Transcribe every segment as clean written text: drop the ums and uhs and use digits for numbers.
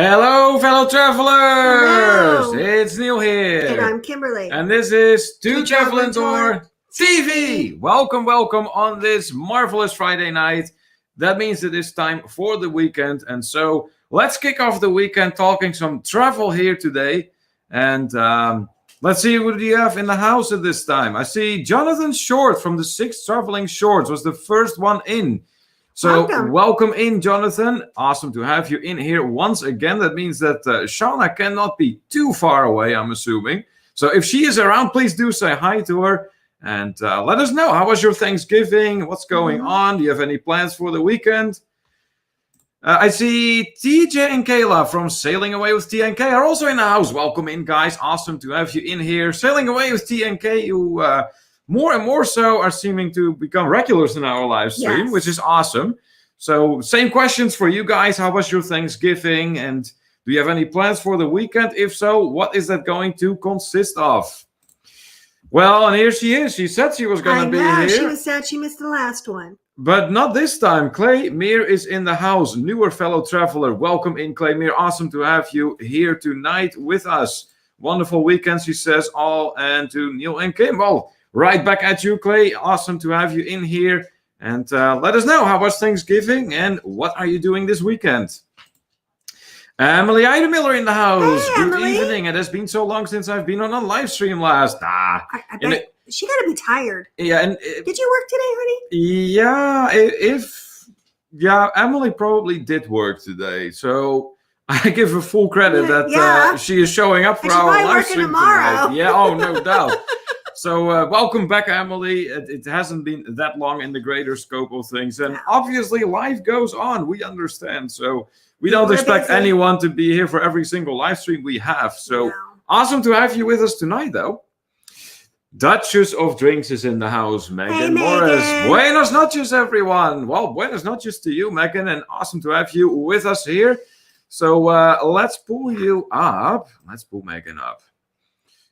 Hello, fellow travelers! Hello. It's Neil here. And I'm Kimberly. And this is To To Travel and Travel and Tour Tour TV. Welcome on this marvelous Friday night. That means it is time for the weekend. And so let's kick off the weekend talking some travel here today. And let's see what do you have in the house at this time. I see Jonathan Short from the 6 Traveling Shorts was the first one in. So welcome in, Jonathan. Awesome to have you in here once again. That means that Shauna cannot be too far away, I'm assuming. So if she is around, please do say hi to her. And let us know, how was your Thanksgiving? What's going on? Do you have any plans for the weekend? I see TJ and Kayla from Sailing Away with TNK are also in the house. Welcome in, guys. Awesome to have you in here. Sailing Away with TNK, you... more and more so are seeming to become regulars in our live stream, which is awesome. So same questions for you guys. How was your Thanksgiving? And do you have any plans for the weekend? If so, what is that going to consist of? Well, and here she is. She said she was going to be here. She was sad she missed the last one. But not this time. Clay Meer is in the house. Newer fellow traveler. Welcome in, Clay Meer. Awesome to have you here tonight with us. Wonderful weekend, she says, all. And to Neil and Kim. Well, right back at you, Clay. Awesome to have you in here. And let us know, how was Thanksgiving and what are you doing this weekend? Emily Idemiller in the house. Hey, Good Emily. evening. It has been so long since I've been on a live stream last. I bet she got to be tired. Yeah. And did you work today, honey? Yeah, Emily probably did work today. So I give her full credit that she is showing up for our live stream tomorrow. Tonight. Yeah, oh, no doubt. So welcome back, Emily. It hasn't been that long in the greater scope of things. And obviously life goes on. We understand. So we don't expect anyone to be here for every single live stream we have. So awesome to have you with us tonight, though. Duchess of Drinks is in the house. Megan Morris. Buenos noches, everyone. Well, buenos noches to you, Megan. And awesome to have you with us here. So let's pull you up. Let's pull Megan up.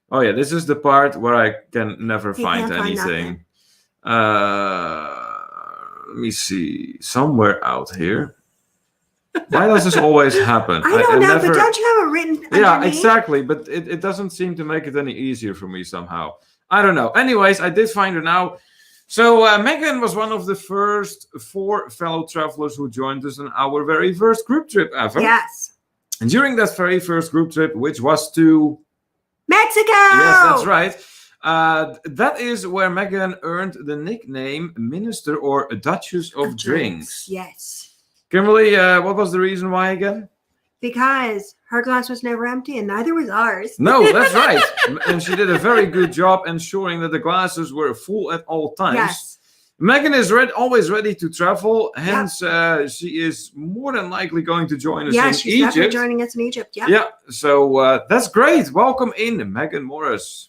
Oh, yeah, this is the part where I can never find anything. Let me see. Somewhere out here. Why does this always happen? I don't know, but don't you have it written underneath? Yeah, exactly. But it doesn't seem to make it any easier for me somehow. I don't know. Anyways, I did find her now. So Megan was one of the first 4 fellow travelers who joined us on our very first group trip ever. Yes. And during that very first group trip, which was to... Mexico! Yes, that's right. That is where Megan earned the nickname Minister or Duchess of Drinks. Yes. Kimberly, what was the reason why again? Because her glass was never empty and neither was ours. No, that's right. And she did a very good job ensuring that the glasses were full at all times. Yes. Megan is always ready to travel. Hence, she is more than likely going to join us in Egypt. Yeah, she's definitely joining us in Egypt. Yeah. Yeah, so that's great. Welcome in, Megan Morris.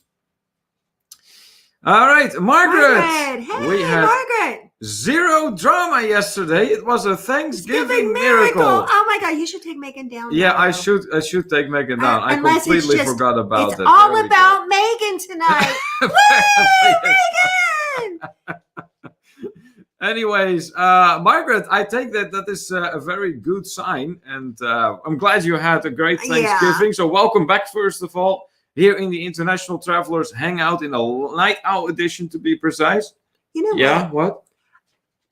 All right, Margaret. Hey, we had Margaret. 0 drama yesterday. It was a Thanksgiving miracle. Oh my God, you should take Megan down. Yeah, I should take Megan down. I completely forgot about that. It's all about Megan tonight. Woo, Megan! Anyways, Margaret, I take that is a very good sign. And I'm glad you had a great Thanksgiving. So welcome back, first of all, here in the International Travelers Hangout in a night out edition, to be precise. You know what? Yeah, what?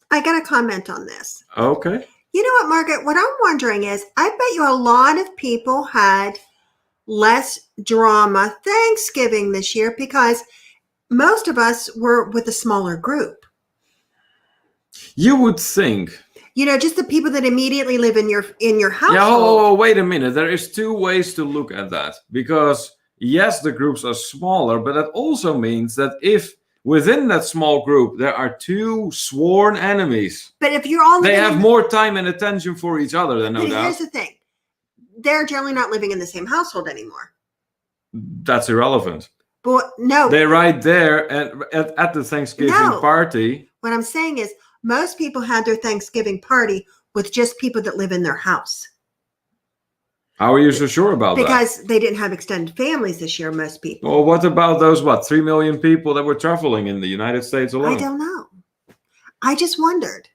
I got to comment on this. Okay. You know what, Margaret? What I'm wondering is, I bet you a lot of people had less drama Thanksgiving this year because most of us were with a smaller group. You would think. You know, just the people that immediately live in your household. Yeah, oh, wait a minute. There is 2 ways to look at that. Because, yes, the groups are smaller, but that also means that if within that small group there are 2 sworn enemies, but if you're all they have more time and attention for each other, then no doubt. Here's the thing. They're generally not living in the same household anymore. That's irrelevant. But no. They're right there at the Thanksgiving party. What I'm saying is most people had their Thanksgiving party with just people that live in their house. How are you so sure about that? Because they didn't have extended families this year, most people. Well, what about those, 3 million people that were traveling in the United States alone? I don't know. I just wondered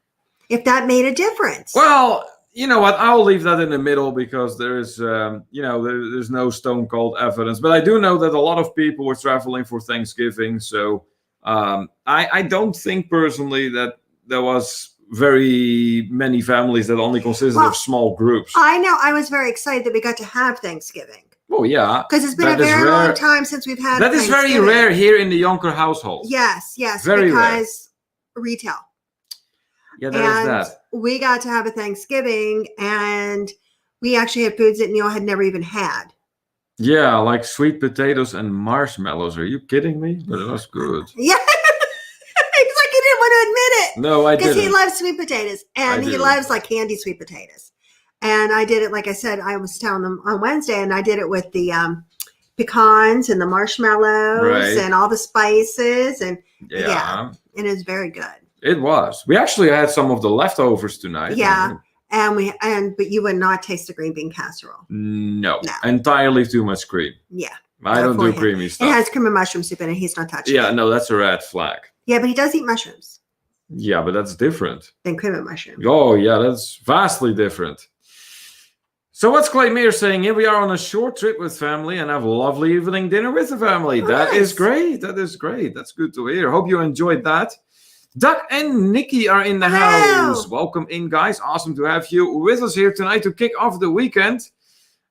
if that made a difference. Well, you know what? I'll leave that in the middle because there's there's no stone cold evidence. But I do know that a lot of people were traveling for Thanksgiving, so I don't think personally that there was very many families that only consisted of small groups. I know. I was very excited that we got to have Thanksgiving. Oh yeah, because it's been a very long time since we've had. That is very rare here in the Jonker household. Yes, very because retail. Yeah, there is that. We got to have a Thanksgiving, and we actually had foods that Neil had never even had. Yeah, like sweet potatoes and marshmallows. Are you kidding me? But it was good. Yeah. It's like he didn't want to admit it. No, I didn't. Because he loves sweet potatoes, and he loves like candy sweet potatoes. And I did it, like I said, I was telling them on Wednesday, and I did it with the pecans and the marshmallows and all the spices. And and it was very good. It was. We actually had some of the leftovers tonight. Yeah. But you would not taste the green bean casserole. No. Entirely too much cream. Yeah. I don't do creamy stuff. It has cream and mushroom soup in it. He's not touching it. Yeah, no, that's a red flag. Yeah, but he does eat mushrooms. Yeah, but that's different. Than cream and mushroom. Oh, yeah, that's vastly different. So what's Clay Meir saying? Here we are on a short trip with family and have a lovely evening dinner with the family. That is great. That is great. That's good to hear. Hope you enjoyed that. Doug and Nikki are in the house. Welcome in, guys. Awesome to have you with us here tonight to kick off the weekend.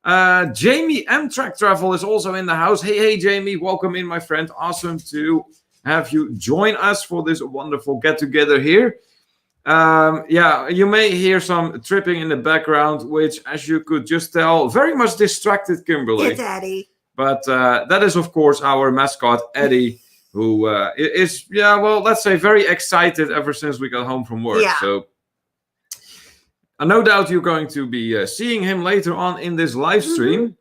Jamie Amtrak Travel is also in the house. Hey, Jamie. Welcome in, my friend. Awesome to have you join us for this wonderful get-together here. You may hear some tripping in the background, which, as you could just tell, very much distracted Kimberly. It's Eddie. But that is, of course, our mascot, Eddie, who is, let's say very excited ever since we got home from work. Yeah. So no doubt you're going to be seeing him later on in this live stream. Mm-hmm.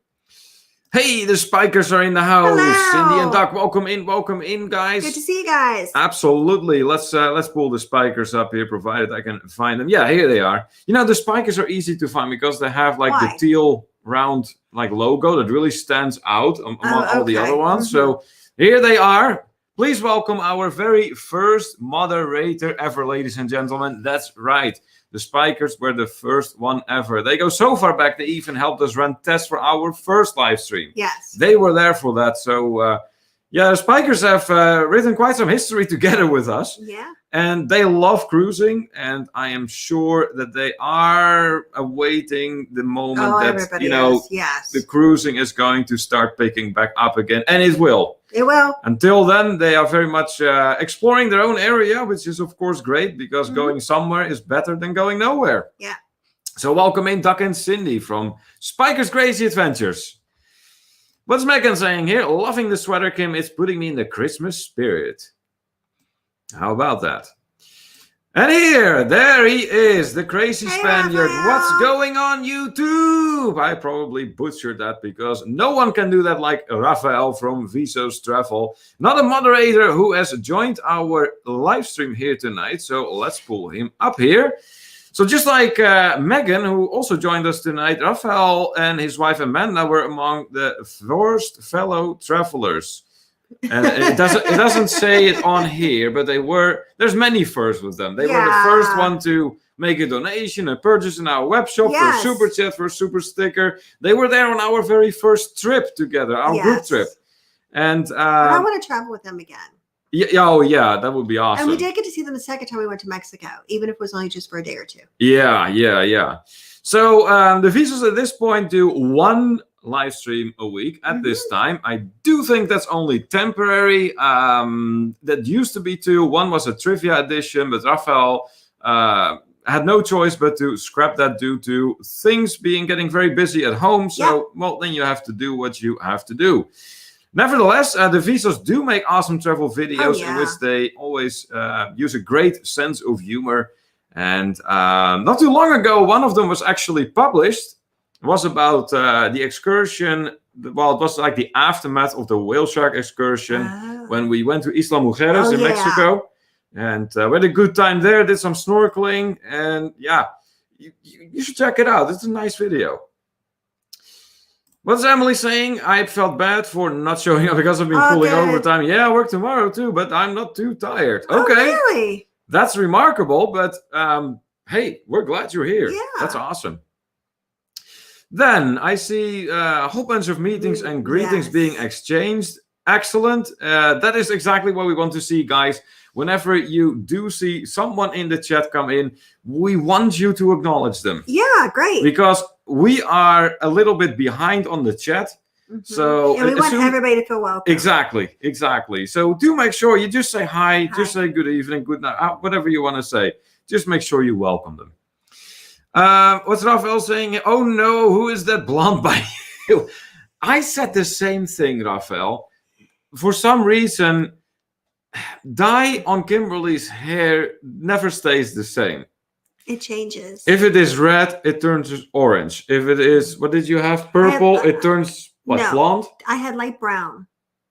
Hey, the Spikers are in the house. Hello. Cindy and Doc, welcome in, guys. Good to see you guys. Absolutely. Let's pull the Spikers up here, provided I can find them. Yeah, here they are. You know, the Spikers are easy to find because they have like the teal round like logo that really stands out among all the other ones. Mm-hmm. So here they are. Please welcome our very first moderator ever, ladies and gentlemen. That's right. The Spikers were the first one ever. They go so far back, they even helped us run tests for our first live stream. Yes. They were there for that. So, the Spikers have written quite some history together with us. Yeah. And they love cruising. And I am sure that they are awaiting the moment that, the cruising is going to start picking back up again. And it will. It will. Until then, they are very much exploring their own area, which is, of course, great because going somewhere is better than going nowhere. Yeah. So welcome in Doc and Cindy from Spikers Crazy Adventures. What's Megan saying here? Loving the sweater, Kim. It's putting me in the Christmas spirit. How about that? And there he is, the crazy Spaniard. Raphael. What's going on YouTube? I probably butchered that because no one can do that like Raphael from Visos Travel. Not a moderator who has joined our live stream here tonight. So let's pull him up here. So just like Megan, who also joined us tonight, Raphael and his wife Amanda were among the first fellow travelers. And it doesn't say it on here, but they were. There's many firsts with them. They were the first one to make a donation, a purchase in our web shop for a super chat, for a super sticker. They were there on our very first trip together, our group trip. And I want to travel with them again. Yeah, that would be awesome. And we did get to see them the second time we went to Mexico, even if it was only just for a day or two. Yeah. So the Visos at this point do one live stream a week at this time. I do think that's only temporary. That used to be two. One was a trivia edition, but Raphael had no choice but to scrap that due to things getting very busy at home. So, then you have to do what you have to do. Nevertheless, the Visos do make awesome travel videos in which they always use a great sense of humor. And not too long ago, one of them was actually published. It was about the excursion. Well, it was like the aftermath of the whale shark excursion when we went to Isla Mujeres in Mexico. And we had a good time there, did some snorkeling. And you should check it out. It's a nice video. What's Emily saying? I felt bad for not showing up because I've been pulling overtime. Yeah, I work tomorrow too, but I'm not too tired. Okay. Oh, really? That's remarkable, but hey, we're glad you're here. Yeah. That's awesome. Then I see a whole bunch of meetings and greetings being exchanged. Excellent. That is exactly what we want to see, guys. Whenever you do see someone in the chat come in, we want you to acknowledge them. Yeah, great. Because we are a little bit behind on the chat. So and we want everybody to feel welcome. Exactly. So do make sure you just say hi. Just say good evening, good night, whatever you want to say. Just make sure you welcome them. What's Raphael saying? Oh no, who is that blonde by you? I said the same thing, Raphael. For some reason, dye on Kimberly's hair never stays the same. It changes. If it is red, it turns orange. If it is, what did you have? Purple, it turns blonde? I had light brown.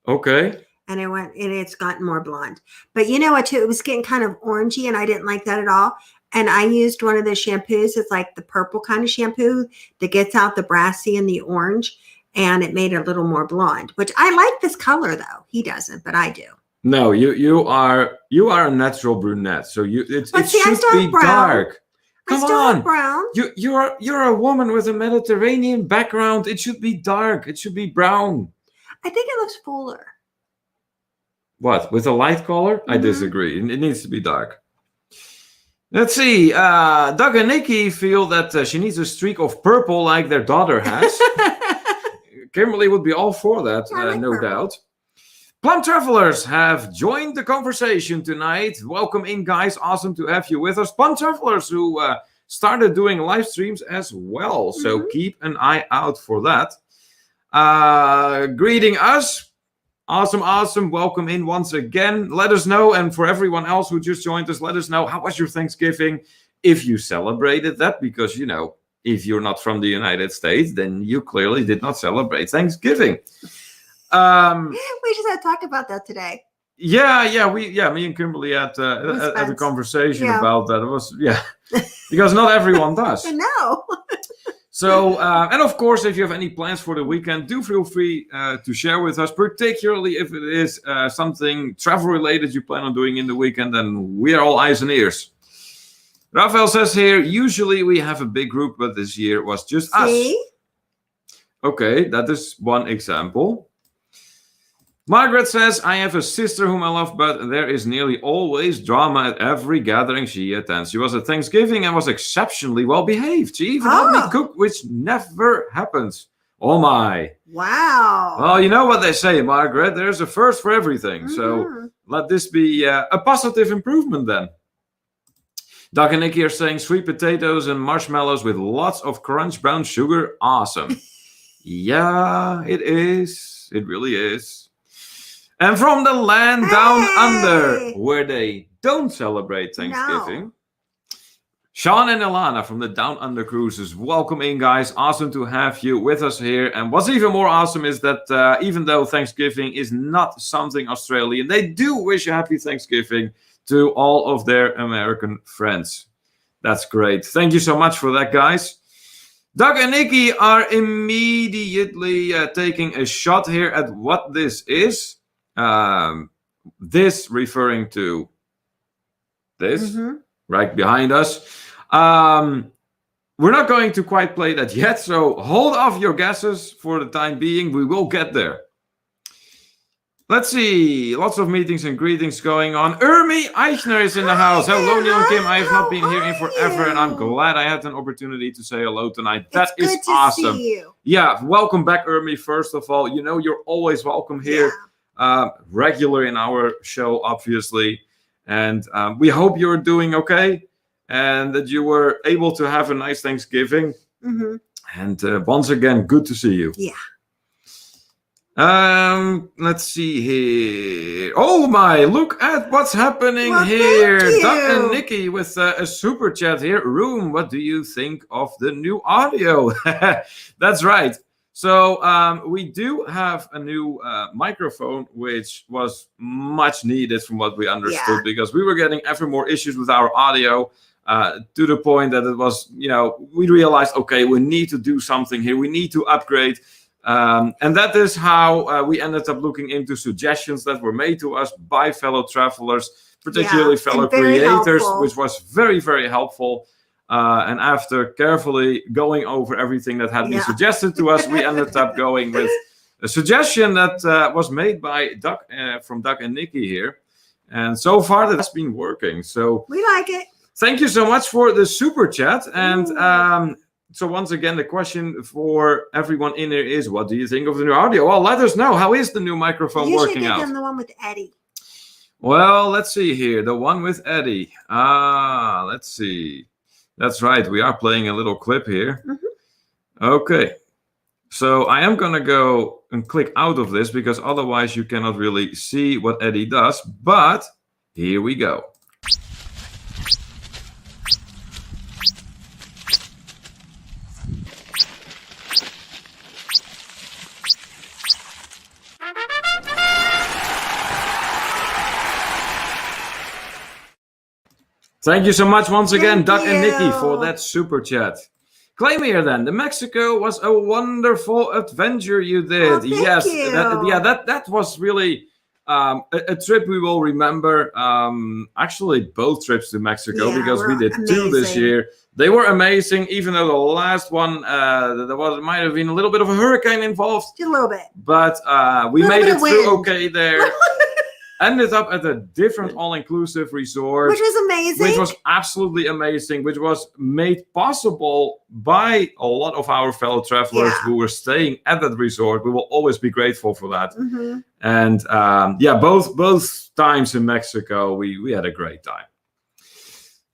Okay. And it's gotten more blonde. But you know what, too? It was getting kind of orangey, and I didn't like that at all. And I used one of the shampoos. It's like the purple kind of shampoo that gets out the brassy and the orange. And it made it a little more blonde, which I like this color, though. He doesn't, but I do. No, you are a natural brunette. So it should be dark. Come on. Brown. You're a woman with a Mediterranean background. It should be dark. It should be brown. I think it looks fuller. What? With a light color? I disagree. It needs to be dark. Let's see. Doug and Nikki feel that she needs a streak of purple like their daughter has. Kimberly would be all for that, no doubt. Plum Travelers have joined the conversation tonight. Welcome in, guys. Awesome to have you with us. Plum Travelers who started doing live streams as well. So keep an eye out for that. Greeting us. Awesome. Welcome in once again. Let us know, and for everyone else who just joined us, let us know, how was your Thanksgiving? If you celebrated that, because, if you're not from the United States, then you clearly did not celebrate Thanksgiving. We just had talked about that today. Yeah, me and Kimberly had a conversation about that. It was, because not everyone does. No. So, and of course, if you have any plans for the weekend, do feel free to share with us, particularly if it is something travel related you plan on doing in the weekend, then we are all eyes and ears. Raphael says here, usually we have a big group, but this year it was just us. Okay, that is one example. Margaret says, I have a sister whom I love, but there is nearly always drama at every gathering she attends. She was at Thanksgiving and was exceptionally well behaved. She even helped me cook, which never happens. Oh my. Wow. Well, you know what they say, Margaret. There's a first for everything. So let this be a positive improvement then. Doug and Nikki are saying sweet potatoes and marshmallows with lots of crunch brown sugar. Awesome. Yeah, it is. It really is. And from the land down under, where they don't celebrate Thanksgiving, Sean and Ilana from the Down Under Cruises. Welcome in, guys. Awesome to have you with us here. And what's even more awesome is that even though Thanksgiving is not something Australian, they do wish a happy Thanksgiving to all of their American friends. That's great. Thank you so much for that, guys. Doug and Nikki are immediately taking a shot here at what this is. This referring to this right behind us. We're not going to quite play that yet, so hold off your guesses for the time being. We will get there. Let's see. Lots of meetings and greetings going on. Urmi Eichner is in the house. Hello, Neil and Kim. I have not been here in forever, and I'm glad I had an opportunity to say hello tonight. That is awesome. See you. Yeah, welcome back, Urmi. First of all, you're always welcome here. Regular in our show, obviously. And we hope you're doing okay and that you were able to have a nice Thanksgiving. And once again, good to see you. Yeah. Let's see here. Oh my, look at what's happening here. Doug and Nikki with a super chat here. Room, what do you think of the new audio? That's right. So we do have a new microphone, which was much needed from what we understood, because we were getting ever more issues with our audio to the point that it was, we realized, okay, we need to do something here. We need to upgrade. And that is how we ended up looking into suggestions that were made to us by fellow travelers, particularly fellow creators, which was very, very helpful. And after carefully going over everything that had been suggested to us, we ended up going with a suggestion that was made by Doug from Doug and Nikki here. And so far, that's been working. So we like it. Thank you so much for the super chat. And so once again, the question for everyone in here is, what do you think of the new audio? Well, let us know. How is the new microphone working out? You should give them the one with Eddie. Well, let's see here. The one with Eddie. Let's see. That's right. We are playing a little clip here. Mm-hmm. Okay. So I am going to go and click out of this because otherwise you cannot really see what Eddie does. But here we go. Thank you so much once again, Doug and Nikki, for that super chat. Claim here then, the Mexico was a wonderful adventure you did. Oh, thank you. That was really a trip we will remember. Actually, both trips to Mexico, because we did two this year. They were amazing, even though the last one, there might have been a little bit of a hurricane involved. Just a little bit. But we made it through okay there. Ended up at a different all-inclusive resort. Which was amazing. Which was absolutely amazing, which was made possible by a lot of our fellow travelers who were staying at that resort. We will always be grateful for that. Mm-hmm. And both times in Mexico, we had a great time.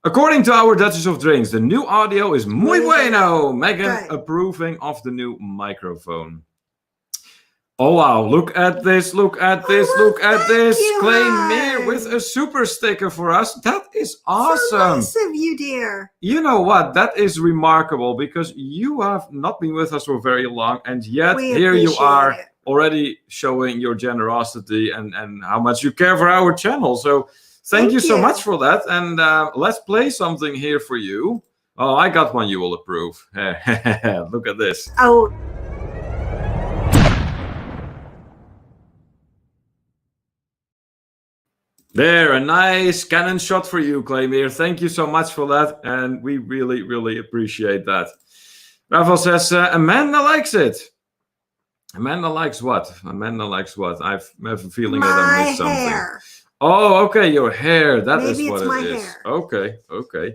According to our Duchess of Drinks, the new audio is muy bueno. Megan approving of the new microphone. Oh wow, look at this, look at this, look at this. Claim Mir with a super sticker for us. That is awesome. So nice of you, dear. You know what? That is remarkable because you have not been with us for very long, and yet here you are already showing your generosity and how much you care for our channel. So thank you so much for that. And let's play something here for you. Oh, I got one you will approve. Look at this. Oh. There, a nice cannon shot for you, Claymere. Thank you so much for that, and we really, really appreciate that. Rafael says, Amanda likes it. Amanda likes what? Amanda likes what? I have a feeling that I missed something. Hair. Oh, okay, your hair. That Maybe is what it's it is. Hair. Okay, okay.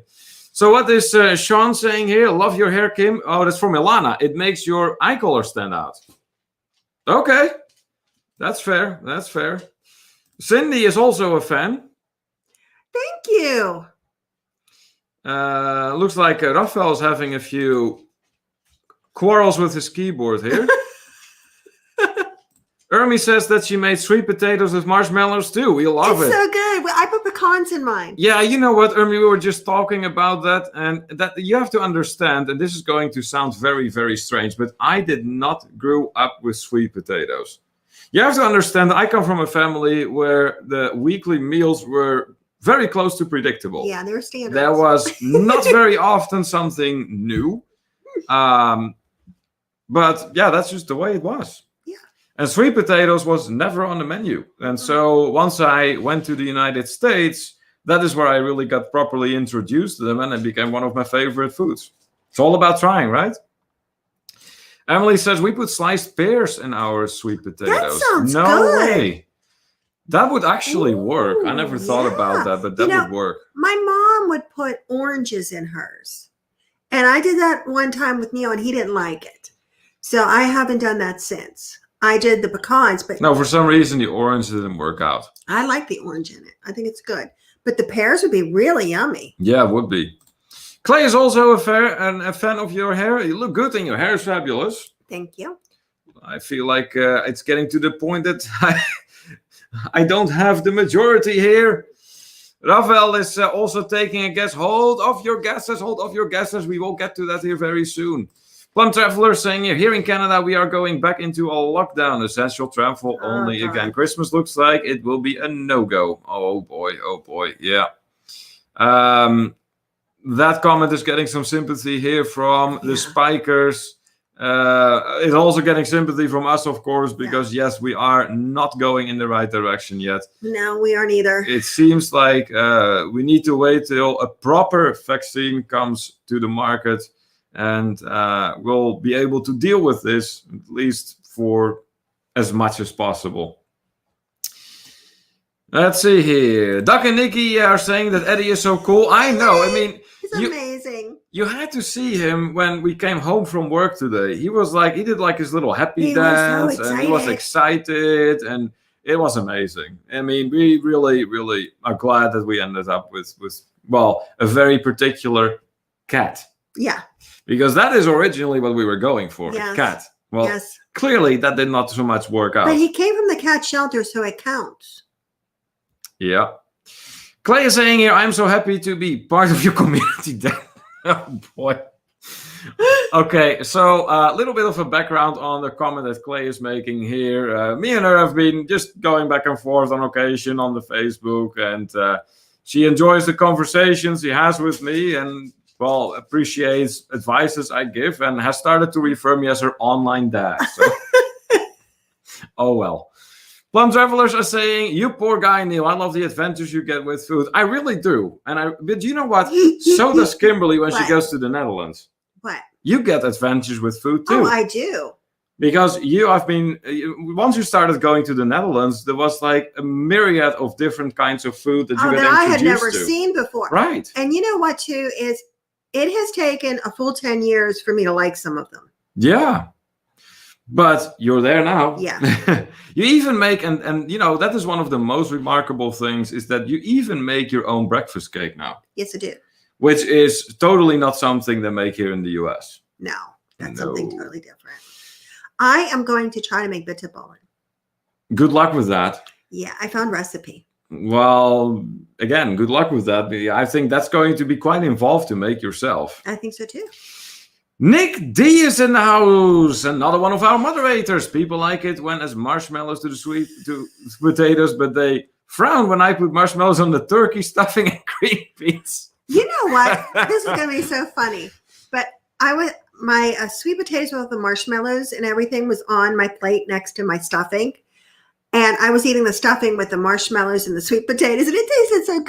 So what is Sean saying here? Love your hair, Kim. Oh, that's from Ilana. It makes your eye color stand out. Okay, that's fair. That's fair. Cindy is also a fan. Thank you. Looks like Rafael is having a few quarrels with his keyboard here. Ermi says that she made sweet potatoes with marshmallows too. We love it. It's so good. I put pecans in mine. Yeah, you know what, Ermi, we were just talking about that, and that you have to understand, and this is going to sound very, very strange, but I did not grow up with sweet potatoes. You have to understand that I come from a family where the weekly meals were very close to predictable. Yeah, they're standards. There was not very often something new. But yeah, that's just the way it was. Yeah. And sweet potatoes was never on the menu. And so once I went to the United States, that is where I really got properly introduced to them, and it became one of my favorite foods. It's all about trying, right? Emily says we put sliced pears in our sweet potatoes. That sounds no good. way. That would actually work. I never thought about that, but that would work. My mom would put oranges in hers. And I did that one time with Neil, and he didn't like it. So I haven't done that since. I did the pecans, but no, for some reason the orange didn't work out. I like the orange in it. I think it's good. But the pears would be really yummy. Yeah, it would be. Clay is also a fan of your hair. You look good and your hair is fabulous. Thank you. I feel like it's getting to the point that I don't have the majority here. Rafael is also taking a guess. Hold off your guesses. Hold off your guesses. We will get to that here very soon. Plum Traveler saying here in Canada, we are going back into a lockdown. Essential travel only again. Christmas looks like it will be a no-go. Oh, boy. Oh, boy. Yeah. That comment is getting some sympathy here from the Spikers. It's also getting sympathy from us, of course, because yes, we are not going in the right direction yet. No, we aren't either. It seems like we need to wait till a proper vaccine comes to the market, and we'll be able to deal with this, at least for as much as possible. Let's see here. Doug and Nikki are saying that Eddie is so cool. I know. I mean, he's amazing. You had to see him when we came home from work today. He did like his little happy dance, and he was excited, and it was amazing. I mean, we really, really are glad that we ended up with a very particular cat. Yeah. Because that is originally what we were going for, a cat. Well, clearly that did not so much work out. But he came from the cat shelter, so it counts. Yeah. Clay is saying here, I'm so happy to be part of your community. Oh, boy. Okay, so a little bit of a background on the comment that Clay is making here. Me and her have been just going back and forth on occasion on the Facebook, and she enjoys the conversations he has with me and, well, appreciates advices I give and has started to refer me as her online dad. So. Oh, well. Plum Travelers are saying, you poor guy, Neil. I love the adventures you get with food. I really do. But you know what? So does Kimberly when she goes to the Netherlands. What? You get adventures with food too. Oh, I do. Because once you started going to the Netherlands, there was like a myriad of different kinds of food that you got introduced to. I had never seen before. Right. And you know what, too, is it has taken a full 10 years for me to like some of them. Yeah. But you're there now. Yeah. You even make, and you know, that is one of the most remarkable things, is that you even make your own breakfast cake now. Yes, I do. Which is totally not something they make here in the US. No, that's something totally different. I am going to try to make bitterballen. Good luck with that. Yeah, I found recipe. Well, again, good luck with that. I think that's going to be quite involved to make yourself. I think so too. Nick D is in the house, another one of our moderators. People like it when as marshmallows to the sweet potatoes, but they frown when I put marshmallows on the turkey stuffing and green beans. You know what? This is going to be so funny. But my sweet potatoes with the marshmallows and everything was on my plate next to my stuffing. And I was eating the stuffing with the marshmallows and the sweet potatoes, and it tasted so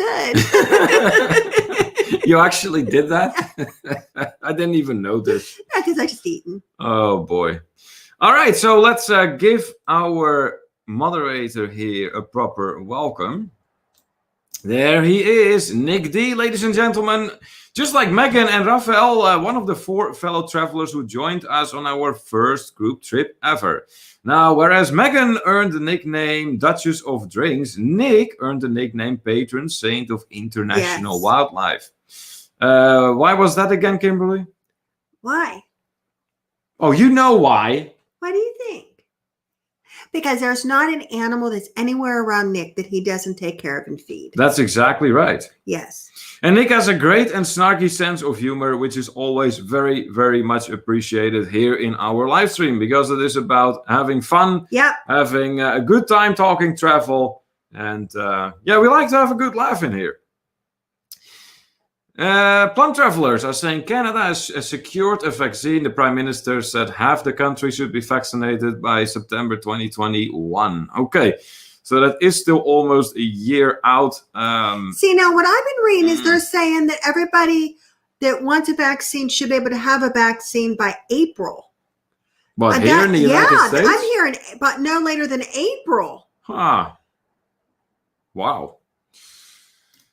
good. You actually did that? I didn't even notice. Yeah, because I just eaten. Oh, boy. All right, so let's give our moderator here a proper welcome. There he is, Nick D, ladies and gentlemen. Just like Megan and Raphael, one of the 4 fellow travelers who joined us on our first group trip ever. Now, whereas Megan earned the nickname Duchess of Drinks, Nick earned the nickname Patron Saint of International Wildlife. Why was that again, Kimberly? Why? Oh, you know why. Why do you think? Because there's not an animal that's anywhere around Nick that he doesn't take care of and feed. That's exactly right. Yes. And Nick has a great and snarky sense of humor, which is always very, very much appreciated here in our live stream, because it is about having fun, having a good time talking travel. And we like to have a good laugh in here. Plum Travelers are saying Canada has secured a vaccine. The Prime Minister said half the country should be vaccinated by September 2021. Okay, so that is still almost a year out. See, now what I've been reading is they're saying that everybody that wants a vaccine should be able to have a vaccine by April. But here in the United States? I'm hearing, but no later than April. Huh. Wow.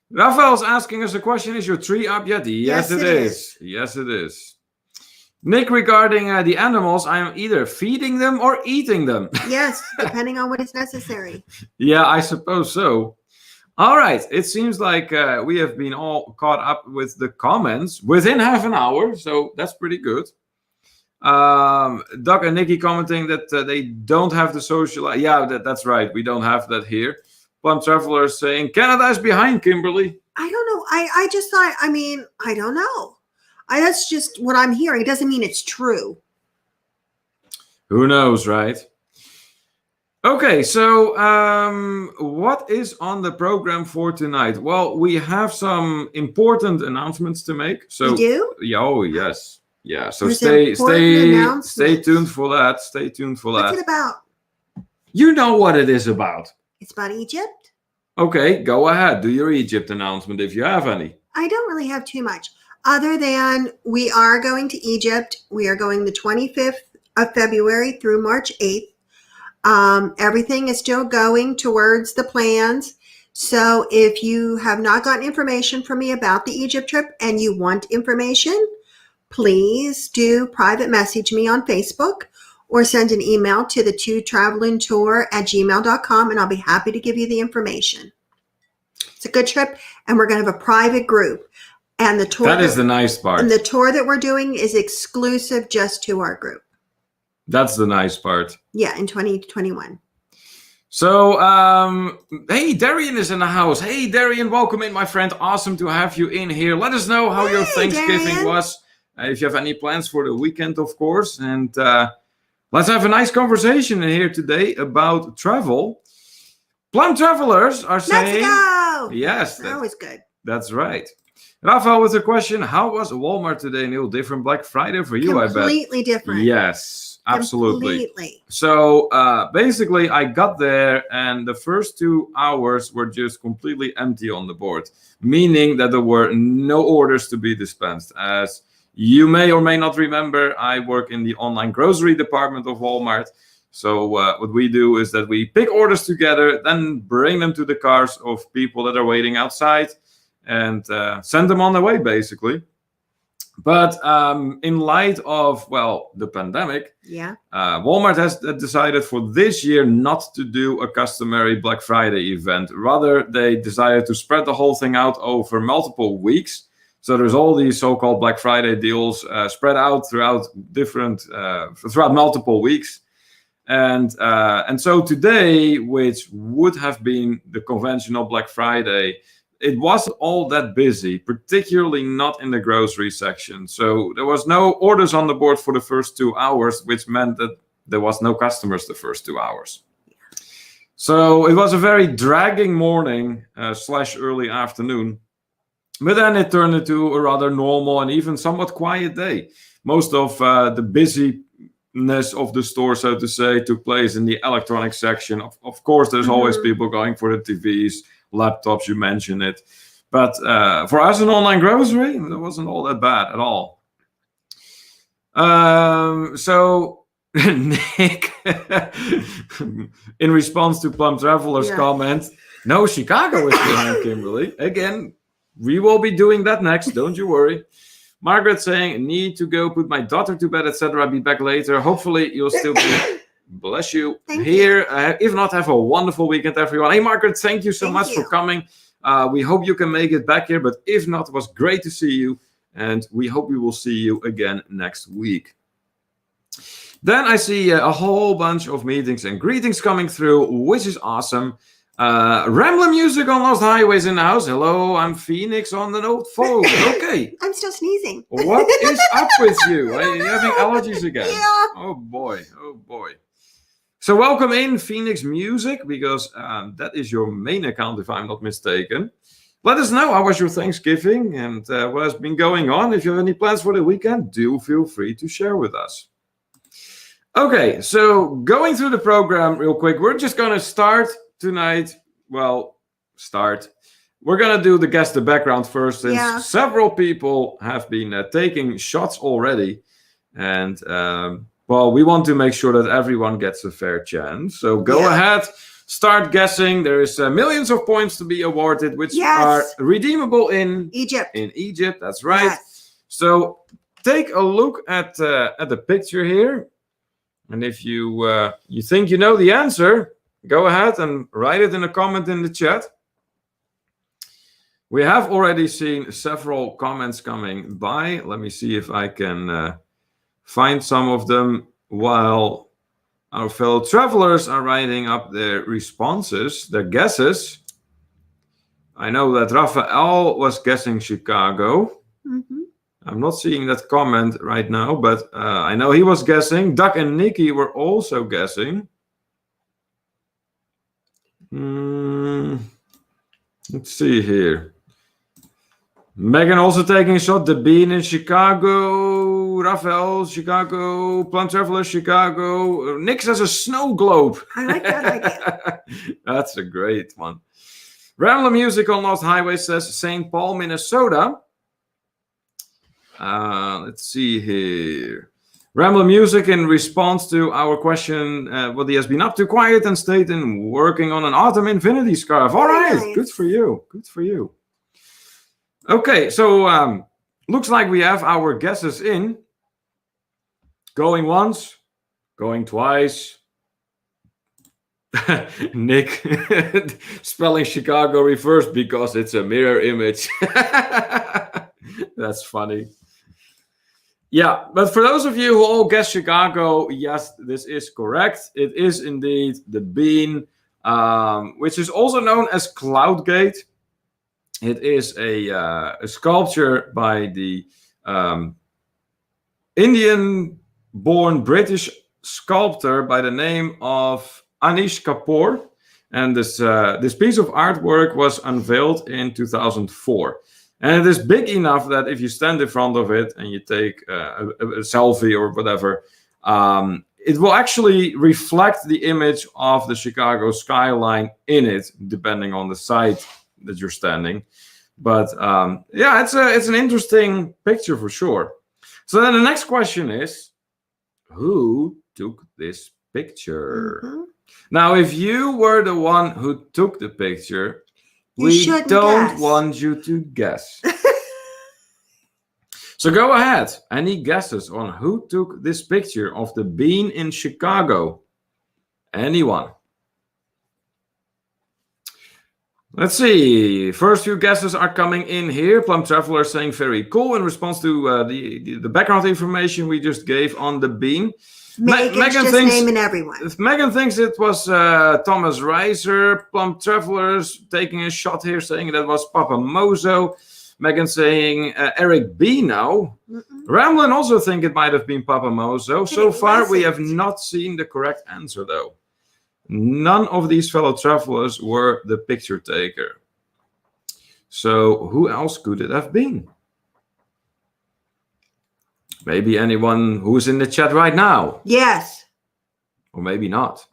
Raphael's asking us a question. Is your tree up yet? Yes, it is. Yes, it is. Nick, regarding the animals, I am either feeding them or eating them. Yes, depending on what is necessary. Yeah, I suppose so. All right. It seems like we have been all caught up with the comments within half an hour. So that's pretty good. Doug and Nikki commenting that they don't have the social... Yeah, that's right. We don't have that here. Plum Traveler saying, Canada is behind, Kimberly. I don't know. I just thought, I don't know. That's just what I'm hearing. It doesn't mean it's true. Who knows, right? Okay, so what is on the program for tonight? Well, we have some important announcements to make. So, you do? Yeah, oh, yes. Yeah, so There's stay announcements. tuned for that. Stay tuned for What's that. it about? You know what it is about. It's about Egypt. Okay, go ahead. Do your Egypt announcement if you have any. I don't really have too much, other than we are going to Egypt. We are going the 25th of February through March 8th. Everything is still going towards the plans. So if you have not gotten information from me about the Egypt trip and you want information, please do private message me on Facebook or send an email to the twotravelingtour@gmail.com, and I'll be happy to give you the information. It's a good trip, and we're going to have a private group. And the tour That is the nice part. And the tour that we're doing is exclusive just to our group. That's the nice part. Yeah, in 2021. So, hey, Darian is in the house. Hey, Darian, welcome in, my friend. Awesome to have you in here. Let us know how your Thanksgiving Darian. was. If you have any plans for the weekend, of course. And let's have a nice conversation here today about travel. Plum Travelers are saying... Let's go! Yes. That was good. That's right. Rafael with a question. How was Walmart today, Neil? Different Black Friday for you, I bet. Completely different. Yes, absolutely. Completely. So basically, I got there and the first 2 hours were just completely empty on the board, meaning that there were no orders to be dispensed. As you may or may not remember, I work in the online grocery department of Walmart. So what we do is that we pick orders together, then bring them to the cars of people that are waiting outside, and send them on their way, basically. But in light of, well, the pandemic, Walmart has decided for this year not to do a customary Black Friday event. Rather, they decided to spread the whole thing out over multiple weeks. So there's all these so-called Black Friday deals spread out throughout multiple weeks. And so today, which would have been the conventional Black Friday, it wasn't all that busy, particularly not in the grocery section. So there was no orders on the board for the first 2 hours, which meant that there was no customers the first 2 hours. So it was a very dragging morning / early afternoon. But then it turned into a rather normal and even somewhat quiet day. Most of the busyness of the store, so to say, took place in the electronic section. Of course, there's always people going for the TVs, laptops, you mentioned it. But for us in online grocery, it wasn't all that bad at all. So Nick, in response to Plum Traveler's comment, no, Chicago is behind Kimberly. Again, we will be doing that next, don't you worry. Margaret saying, need to go put my daughter to bed, etc. I'll be back later. Hopefully you'll still be... Bless you. Thank here. If not, have a wonderful weekend, everyone. Hey, Margaret, thank you so much for coming. We hope you can make it back here. But if not, it was great to see you. And we hope we will see you again next week. Then I see a whole bunch of meetings and greetings coming through, which is awesome. Rambling music on Lost Highways in the house. Hello, I'm Phoenix on the note phone. Okay. I'm still sneezing. What is up with you? Are you having allergies again? Yeah. Oh boy. Oh boy. So welcome in Phoenix Music, because that is your main account, if I'm not mistaken. Let us know how was your Thanksgiving and what has been going on. If you have any plans for the weekend, do feel free to share with us. Okay, so going through the program real quick, we're just going to start tonight. Well, we're going to do the guess the background first, since several people have been taking shots already. And, well, we want to make sure that everyone gets a fair chance. So go ahead, start guessing. There is millions of points to be awarded, which are redeemable in Egypt. In Egypt, that's right. So take a look at the picture here. And if you think you know the answer, go ahead and write it in a comment in the chat. We have already seen several comments coming by. Let me see if I can find some of them while our fellow travelers are writing up their responses, their guesses. I know that Raphael was guessing Chicago. Mm-hmm. I'm not seeing that comment right now, but I know he was guessing. Doug and Nikki were also guessing. Let's see here. Megan also taking a shot. The Bean in Chicago. you, Raphael, Chicago, Plum Traveler, Chicago. Nick says a snow globe. I like that idea. That's a great one. Rambler Music on Lost Highway says St. Paul, Minnesota. Let's see here. Rambler Music, in response to our question, what he has been up to, quiet and stayed in working on an autumn infinity scarf. All right, Nice. good for you. Good for you. Okay, so looks like we have our guesses in. Going once, going twice. Nick spelling Chicago reversed because it's a mirror image. That's funny. Yeah, but for those of you who all guessed Chicago, yes, this is correct. It is indeed the bean, which is also known as Cloudgate. It is a sculpture by the Indian-born British sculptor by the name of Anish Kapoor. And this piece of artwork was unveiled in 2004. And it is big enough that if you stand in front of it and you take a selfie or whatever, it will actually reflect the image of the Chicago skyline in it, depending on the side that you're standing. But yeah, it's an interesting picture for sure. So then the next question is, who took this picture? Mm-hmm. Now, if you were the one who took the picture, we don't want you to guess. So go ahead. Any guesses on who took this picture of the bean in Chicago? Anyone? Let's see. First few guesses are coming in here. Plum Traveler saying very cool in response to the background information we just gave on the bean. Megan's just naming everyone. Megan thinks it was Thomas Reiser. Plum Travelers taking a shot here, saying that was Papa Mozo. Megan saying Eric B. now. Ramblin also think it might have been Papa Mozo. So far, we have not seen the correct answer, though. None of these fellow travelers were the picture taker. So who else could it have been? Maybe anyone who's in the chat right now. Yes. Or maybe not.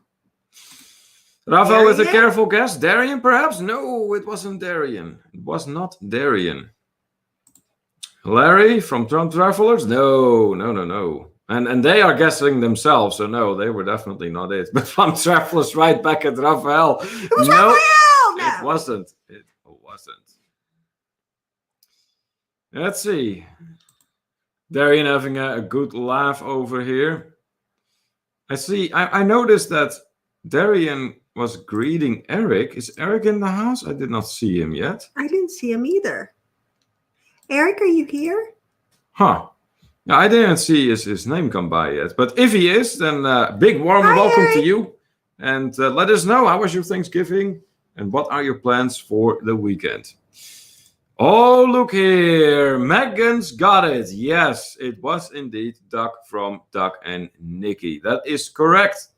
Rafael with a careful guess. Darian, perhaps? No, it wasn't Darian. It was not Darian. Larry from Trump Travelers? No. And they are guessing themselves, so no, they were definitely not it. But Trump Travelers right back at Rafael. Who's Rafael? No. It wasn't. It wasn't. Let's see. Darian having a good laugh over here. I noticed that Darian was greeting Eric. Is Eric in the house? I did not see him yet. I didn't see him either. Eric, are you here? Huh. Yeah, I didn't see his name come by yet. But if he is, then big warm welcome to you. And let us know, how was your Thanksgiving? And what are your plans for the weekend? Oh, look here. Megan's got it. Yes, it was indeed Doug from Doug and Nikki. That is correct.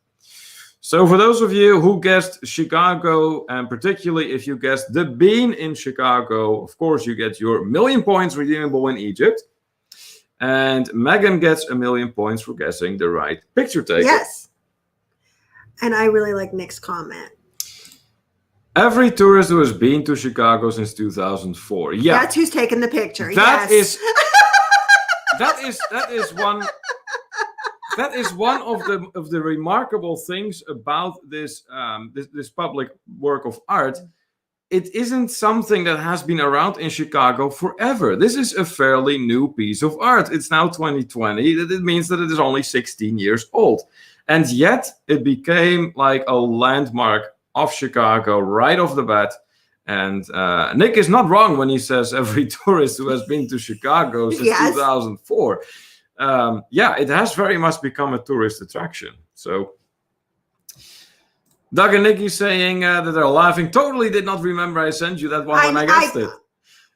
So for those of you who guessed Chicago, and particularly if you guessed the bean in Chicago, of course you get your 1,000,000 points redeemable in Egypt. And Megan gets 1,000,000 points for guessing the right picture taker. Yes. And I really like Nick's comment. Every tourist who has been to Chicago since 2004. Yeah. That's who's taking the picture. That yes. that is one of the remarkable things about this this public work of art. It isn't something that has been around in Chicago forever. This is a fairly new piece of art. It's now 2020. That means that it is only 16 years old. And yet it became like a landmark of Chicago right off the bat. And Nick is not wrong when he says every tourist who has been to Chicago since 2004. Yeah, it has very much become a tourist attraction. So Doug and Nikki saying that they're laughing. Totally did not remember I sent you that one when I guessed it.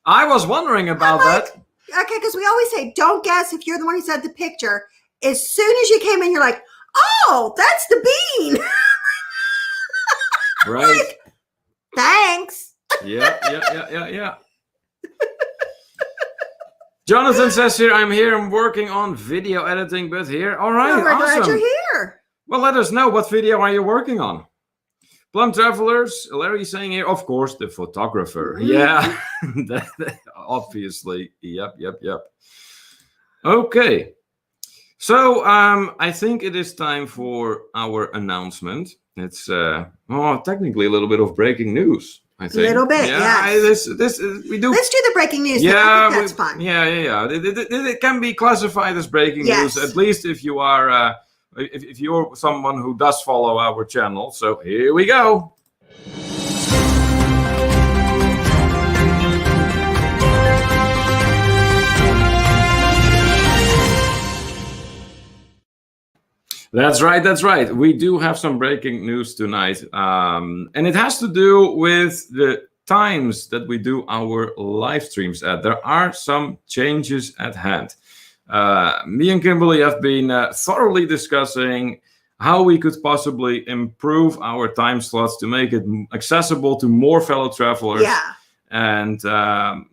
I was wondering about that. Okay, because we always say, don't guess if you're the one who said the picture. As soon as you came in, you're like, oh, that's the bean. Right. Like, thanks. Yeah. Jonathan says here, I'm working on video editing, but here. All right, Well, we're glad awesome. you're here. Well, let us know, what video are you working on? Plum Travelers, Larry saying here, of course, the photographer. Yeah, obviously. Yep. Okay. So I think it is time for our announcement. It's technically a little bit of breaking news, I think. Little bit, yes. We do. Let's do the breaking news. Yeah, I think that's fun. Yeah. It can be classified as breaking news, at least if you are, if you're someone who does follow our channel. So here we go. That's right. We do have some breaking news tonight. And it has to do with the times that we do our live streams at. There are some changes at hand. Me and Kimberly have been thoroughly discussing how we could possibly improve our time slots to make it accessible to more fellow travelers. Yeah. And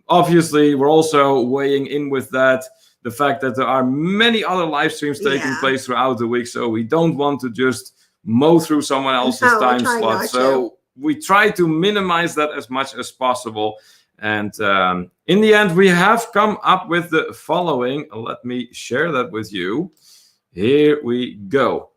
obviously, we're also weighing in with that the fact that there are many other live streams taking place throughout the week, so we don't want to just mow through someone else's time slot. So we try to minimize that as much as possible. And in the end, we have come up with the following. Let me share that with you. Here we go.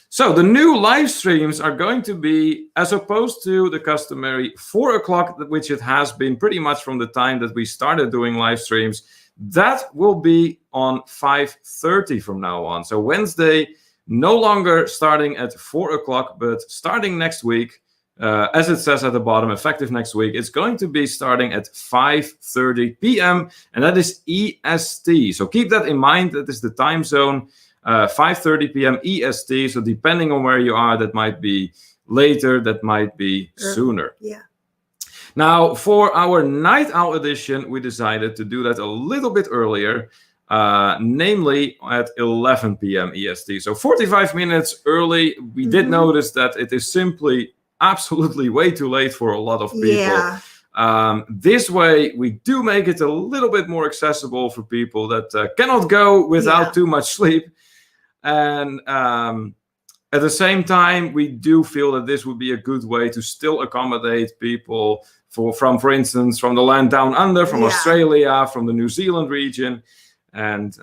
So the new live streams are going to be, as opposed to the customary 4 o'clock, which it has been pretty much from the time that we started doing live streams, that will be on 5:30 from now on. So Wednesday, no longer starting at 4 o'clock, but starting next week, as it says at the bottom, effective next week, it's going to be starting at 5:30 p.m. and that is EST. So keep that in mind. That is the time zone, 5:30 p.m. EST. So depending on where you are, that might be later, that might be sooner. Yeah. Now, for our night owl edition, we decided to do that a little bit earlier, namely at 11 p.m. EST. So 45 minutes early. We did notice that it is simply absolutely way too late for a lot of people. Yeah. This way, we do make it a little bit more accessible for people that cannot go without too much sleep. And at the same time, we do feel that this would be a good way to still accommodate people for instance, from the land down under, from Australia, from the New Zealand region. And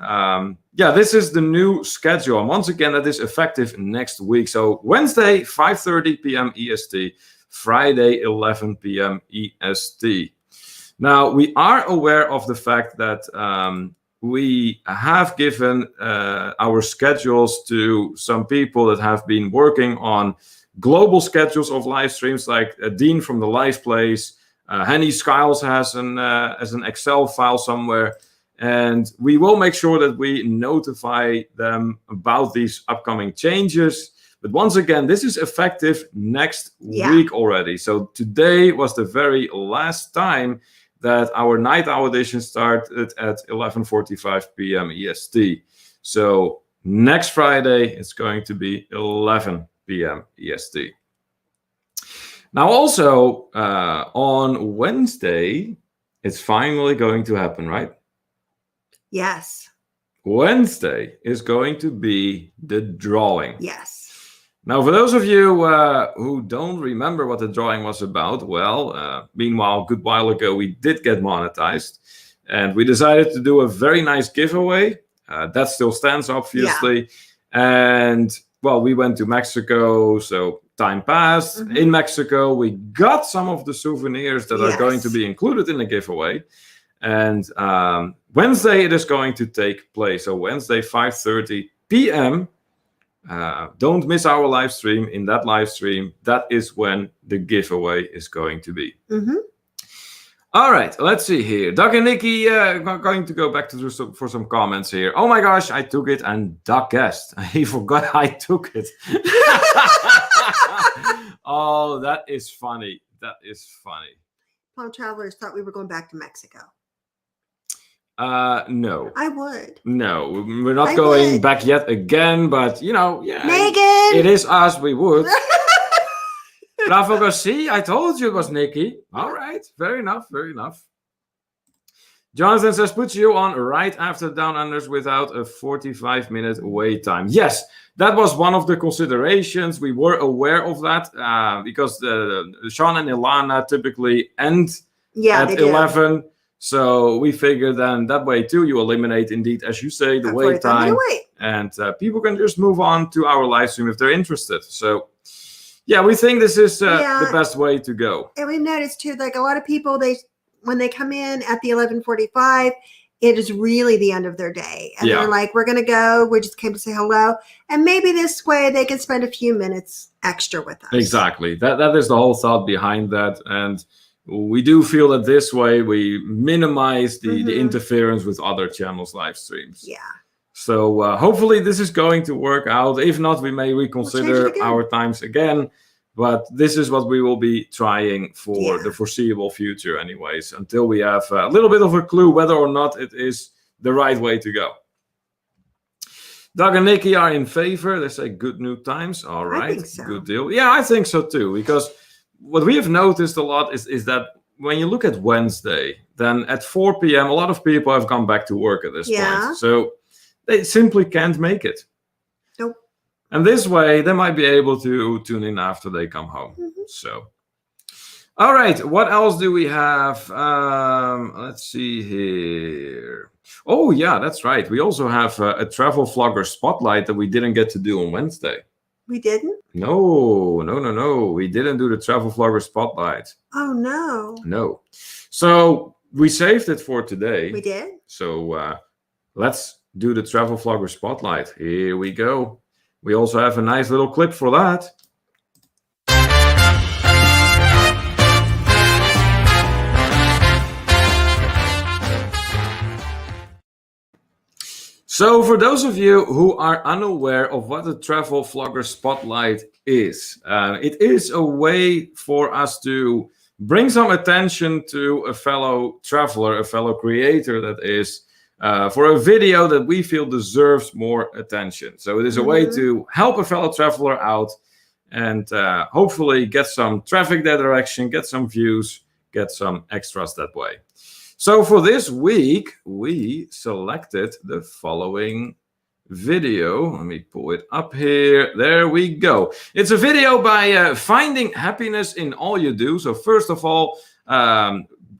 this is the new schedule. And once again, that is effective next week. So Wednesday, 5:30 p.m. EST, Friday, 11 p.m. EST. Now, we are aware of the fact that we have given our schedules to some people that have been working on global schedules of live streams, like Dean from the Live Place. Henny Skiles has an Excel file somewhere. And we will make sure that we notify them about these upcoming changes. But once again, this is effective next week already. So today was the very last time that our night owl edition started at 11:45 p.m. EST. So next Friday, it's going to be 11 p.m. EST. Now also on Wednesday, it's finally going to happen, right? Yes. Wednesday is going to be the drawing. Yes. Now, for those of you who don't remember what the drawing was about, well, meanwhile, a good while ago, we did get monetized. And we decided to do a very nice giveaway. That still stands, obviously. Yeah. And, well, we went to Mexico, so time passed. Mm-hmm. In Mexico, we got some of the souvenirs that are going to be included in the giveaway. And Wednesday, it is going to take place. So Wednesday, 5:30 p.m., don't miss our live stream. In that live stream, that is when the giveaway is going to be. Mm-hmm. All right, let's see here. Doug and Nikki, going to go back to for some comments here. Oh my gosh, I took it, and Doug guessed. He forgot I took it. Oh, that is funny. That is funny. Plum Travelers thought we were going back to Mexico. No. I would. No, we're not going back yet again, but Megan! It is us, we would. Rafa goes, see, I told you it was Nikki. All right, fair enough. Jonathan says, puts you on right after Down Unders without a 45-minute wait time. Yes, that was one of the considerations. We were aware of that because Sean and Ilana typically end at 11. So we figured then that way too, you eliminate indeed, as you say, the wait time. And people can just move on to our live stream if they're interested. So yeah, we think this is the best way to go. And we've noticed too, like a lot of people, when they come in at the 11:45, it is really the end of their day. And they're like, we're going to go. We just came to say hello. And maybe this way they can spend a few minutes extra with us. Exactly. That is the whole thought behind that. And we do feel that this way we minimize the interference with other channels' live streams. Yeah. So hopefully this is going to work out. If not, we may reconsider our times again. But this is what we will be trying for the foreseeable future anyways, until we have a little bit of a clue whether or not it is the right way to go. Doug and Nikki are in favor. They say good new times. All right, I think so. Good deal. Yeah, I think so too. Because what we have noticed a lot is that when you look at Wednesday, then at 4 p.m., a lot of people have gone back to work at this point. So they simply can't make it. Nope. And this way, they might be able to tune in after they come home. So, all right. What else do we have? Let's see here. Oh, yeah, that's right. We also have a travel vlogger spotlight that we didn't get to do on Wednesday. We didn't? No. We didn't do the travel vlogger spotlight. Oh, no. No. So we saved it for today. We did? So let's do the travel vlogger spotlight. Here we go. We also have a nice little clip for that. So for those of you who are unaware of what the Travel Vlogger Spotlight is, it is a way for us to bring some attention to a fellow traveler, a fellow creator that is, for a video that we feel deserves more attention. So it is a way to help a fellow traveler out and hopefully get some traffic that direction, get some views, get some extras that way. So for this week, we selected the following video. Let me pull it up here. There we go. It's a video by Finding Happiness in All You Do. So first of all,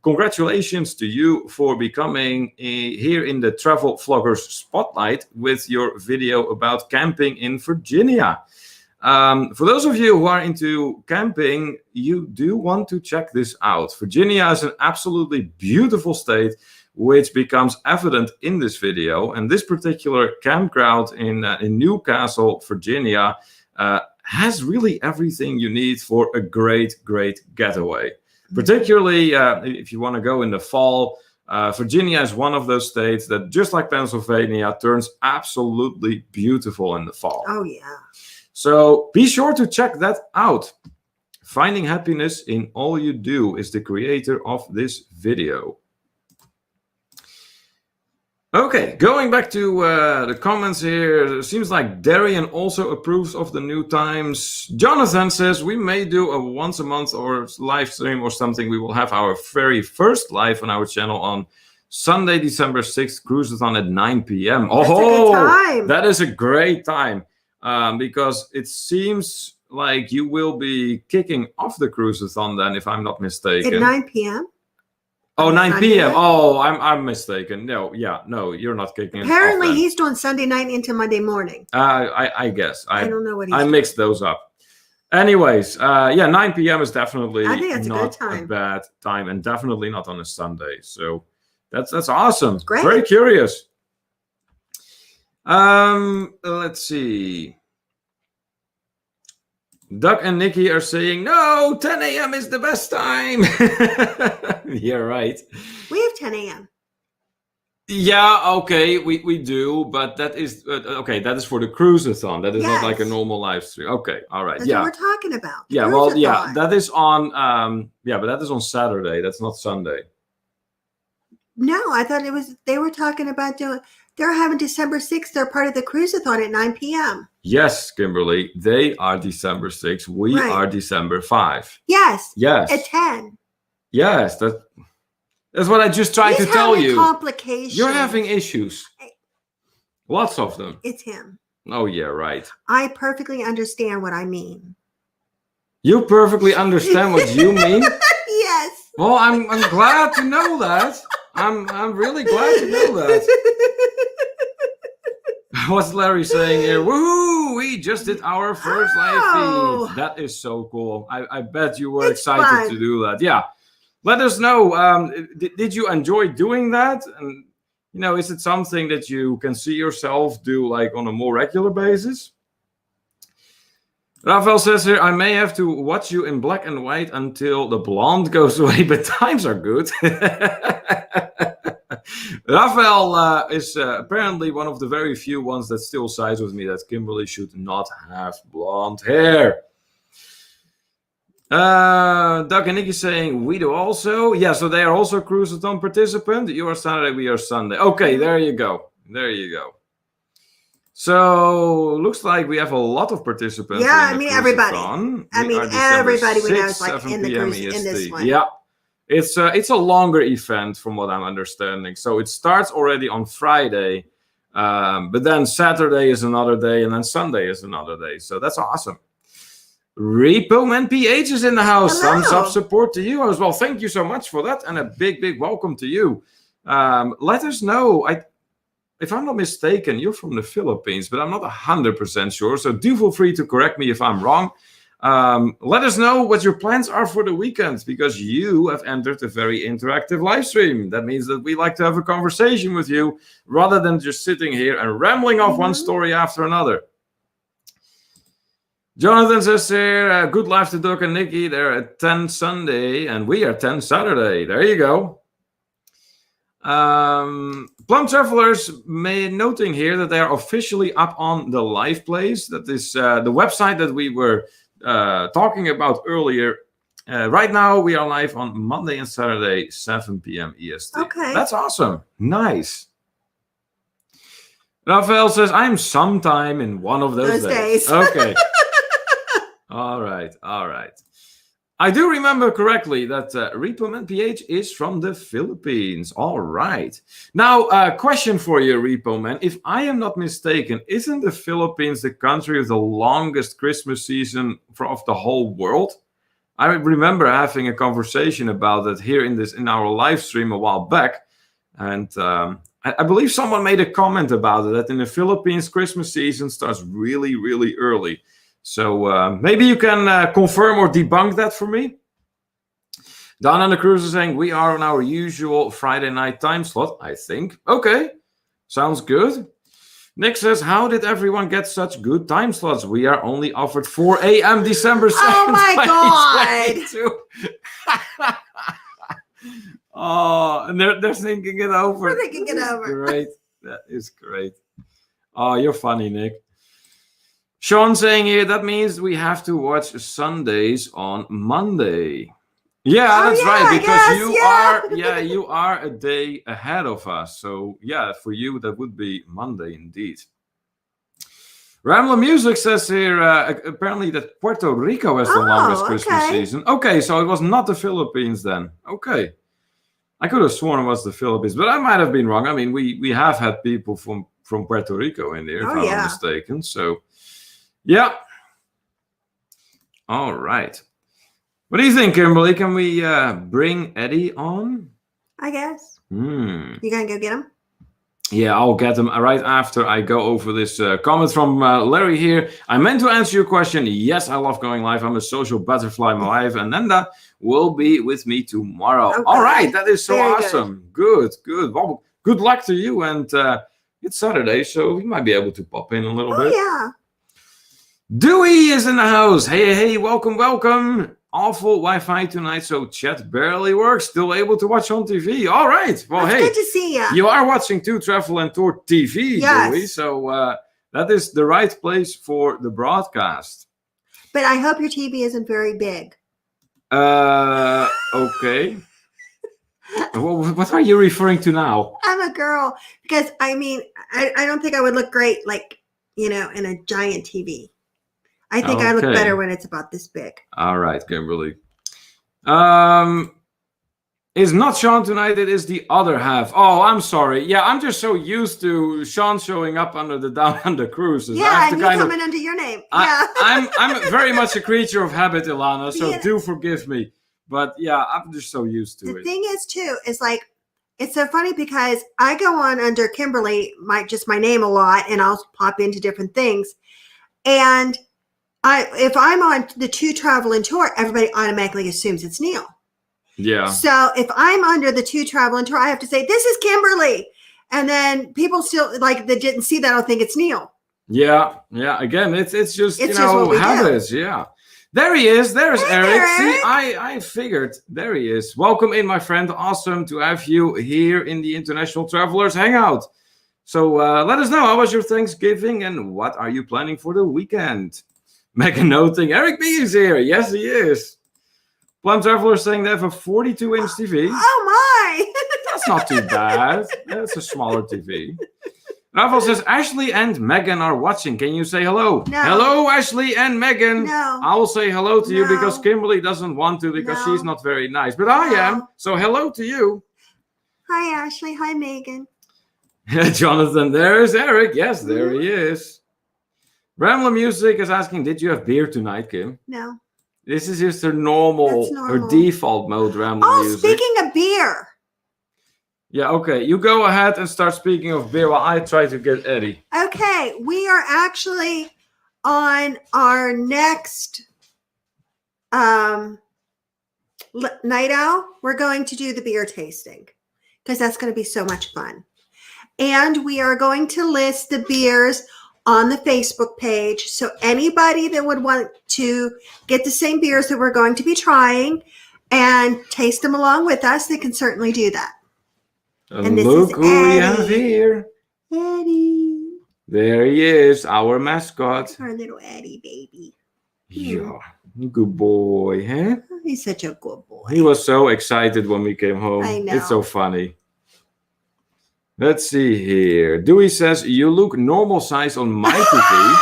congratulations to you for becoming here in the Travel Vloggers Spotlight with your video about camping in Virginia. For those of you who are into camping, you do want to check this out. Virginia is an absolutely beautiful state, which becomes evident in this video. And this particular campground in Newcastle, Virginia, has really everything you need for a great getaway. Particularly if you want to go in the fall, Virginia is one of those states that, just like Pennsylvania, turns absolutely beautiful in the fall. Oh, yeah. So be sure to check that out. Finding Happiness in All You Do is the creator of this video. Okay, going back to the comments here, it seems like Darian also approves of the new times. Jonathan says we may do a once a month or live stream or something. We will have our very first live on our channel on Sunday, December 6th, Cruiseathon at 9 p.m. That's a good time. That is a great time because it seems like you will be kicking off the Cruiseathon then, if I'm not mistaken. At 9 p.m.? Oh, 9 p.m. Oh, I'm mistaken. No, you're not kicking it off. Apparently, he's doing Sunday night into Monday morning. I guess. I don't know what he's doing. I mixed those up. Anyways, 9 p.m. is definitely I think that's not a bad time, and definitely not on a Sunday. So that's awesome. Great. Very curious. Let's see. Doug and Nikki are saying, no, 10 a.m. is the best time. Yeah, right. We have 10 a.m. Yeah, okay, we do, but that is, that is for the Cruiseathon. That is not like a normal live stream. Okay, all right. That's what we're talking about. Yeah, well, yeah, that is on, but that is on Saturday. That's not Sunday. No, I thought they were talking about they're having December 6th. They're part of the Cruiseathon at 9 p.m. Yes, Kimberly, they are December 6th. We are December 5. Yes. Yes. At 10. Yes, that That's what I just tried to tell you. Complications. You're having issues. Lots of them. It's him. Oh, yeah, right. I perfectly understand what I mean. You perfectly understand what you mean? Yes. Well, I'm glad to know that. I'm really glad to know that. What's Larry saying here? Woohoo! We just did our first live feed. That is so cool. I bet you were excited to do that. Yeah. Let us know. Did you enjoy doing that? And is it something that you can see yourself do like on a more regular basis? Rafael says here, I may have to watch you in black and white until the blonde goes away, but times are good. Rafael is apparently one of the very few ones that still sides with me that Kimberly should not have blonde hair. Doug and Nikki saying, we do also. Yeah, so they are also Cruisathon participant. You are Saturday, we are Sunday. Okay, there you go. There you go. So looks like we have a lot lot of participants. Yeah, I mean everybody. Everybody we know is like in the cruise in this one. Yeah, it's a longer event from what I'm understanding. So it starts already on Friday, but then Saturday is another day, and then Sunday is another day. So that's awesome. Repo Man PH is in the house. Hello. Thumbs up support to you as well. Thank you so much for that, and a big welcome to you. Let us know. If I'm not mistaken, you're from the Philippines, but I'm not 100% sure. So do feel free to correct me if I'm wrong. Let us know what your plans are for the weekend, because you have entered a very interactive live stream. That means that we like to have a conversation with you rather than just sitting here and rambling off one story after another. Jonathan says here, good live to Doug and Nikki. They're at 10 Sunday and we are 10 Saturday. There you go. Plum Travelers noting here that they are officially up on the live place. That is the website that we were talking about earlier. Right now we are live on Monday and Saturday, 7 p.m. EST. Okay. That's awesome. Nice. Rafael says, I'm sometime in one of those days. Okay. All right. I do remember correctly that Repo Man PH is from the Philippines. All right. Now, a question for you, Repo Man. If I am not mistaken, isn't the Philippines the country with the longest Christmas season of the whole world? I remember having a conversation about that here in our live stream a while back. And I believe someone made a comment about it, that in the Philippines, Christmas season starts really, really early. So maybe you can confirm or debunk that for me. Don and the Cruise is saying, we are on our usual Friday night time slot, I think. Okay, sounds good. Nick says, how did everyone get such good time slots? We are only offered 4 a.m. December 2nd, oh my God. Oh, and they're thinking it over. They're thinking it over. Great. That is great. Oh, you're funny, Nick. Sean saying here, that means we have to watch Sundays on Monday. Yeah, that's right. Because you are a day ahead of us. So yeah, for you, that would be Monday indeed. Rambler Music says here, apparently that Puerto Rico has the longest Christmas season. Okay, so it was not the Philippines then. Okay. I could have sworn it was the Philippines, but I might have been wrong. I mean, we have had people from Puerto Rico in there, if I'm not mistaken. So yeah. All right. What do you think, Kimberly? Can we bring Eddie on? I guess. You gonna go get him? Yeah, I'll get him right after I go over this comment from Larry here. I meant to answer your question. Yes, I love going live. I'm a social butterfly. My wife, Ananda, will be with me tomorrow. Okay. All right. That is so awesome. Good. Well, good luck to you. And it's Saturday, so we might be able to pop in a little bit. Yeah. Dewey is in the house. Hey, welcome. Awful Wi-Fi tonight, so chat barely works. Still able to watch on TV. All right. Well, good to see you. You are watching To Travel and Tour TV, Dewey. So that is the right place for the broadcast. But I hope your TV isn't very big. Okay. What are you referring to now? I'm a girl. Because, I mean, I don't think I would look great, like, in a giant TV. I think I look better when it's about this big. All right, Kimberly. It's not Sean tonight, it is the other half. Oh, I'm sorry. Yeah, I'm just so used to Sean showing up under the Down Under cruises. Yeah, and you coming under your name. Yeah. I'm very much a creature of habit, Ilana, so Yeah. do forgive me. But yeah, I'm just so used to The it. thing is, too, is like, it's so funny because I go on under Kimberly, my name a lot, and I'll pop into different things. And if I'm on the To Travel and Tour, everybody automatically assumes it's Neil. Yeah. So if I'm under the To Travel and Tour, I have to say, this is Kimberly. And then people still, like, that didn't see that, I don't think it's Neil. Yeah. Again, it's just, It's just what we habits. do. Yeah. There he is. There's Hey, Eric. Eric. See, I figured. There he is. Welcome in, my friend. Awesome to have you here in the International Travelers Hangout. So let us know, how was your Thanksgiving and what are you planning for the weekend? Megan noting, Eric B is here. Yes, he is. Plum Traveler saying they have a 42-inch TV. Oh, my. That's not too bad. That's a smaller TV. Rafael says, Ashley and Megan are watching. Can you say hello? No. Hello, Ashley and Megan. No. I will say hello to you No. because Kimberly doesn't want to because No. she's not very nice. But I am. So hello to you. Hi, Ashley. Hi, Megan. Jonathan, there's Eric. Yes, there he is. Ramla Music is asking, did you have beer tonight, Kim? No. This is just her normal, her default mode, Ramla Music. Speaking of beer. Yeah, okay. You go ahead and start speaking of beer while I try to get Eddie. Okay, we are actually on our next night out. We're going to do the beer tasting because that's going to be so much fun. And we are going to list the beers on the Facebook page. So anybody that would want to get the same beers that we're going to be trying and taste them along with us, they can certainly do that. And look who we have here. Eddie. There he is, our mascot. Our little Eddie baby. Yeah, good boy, huh? He's such a good boy. He was so excited when we came home. I know. It's so funny. Let's see here. Dewey says, you look normal size on my TV.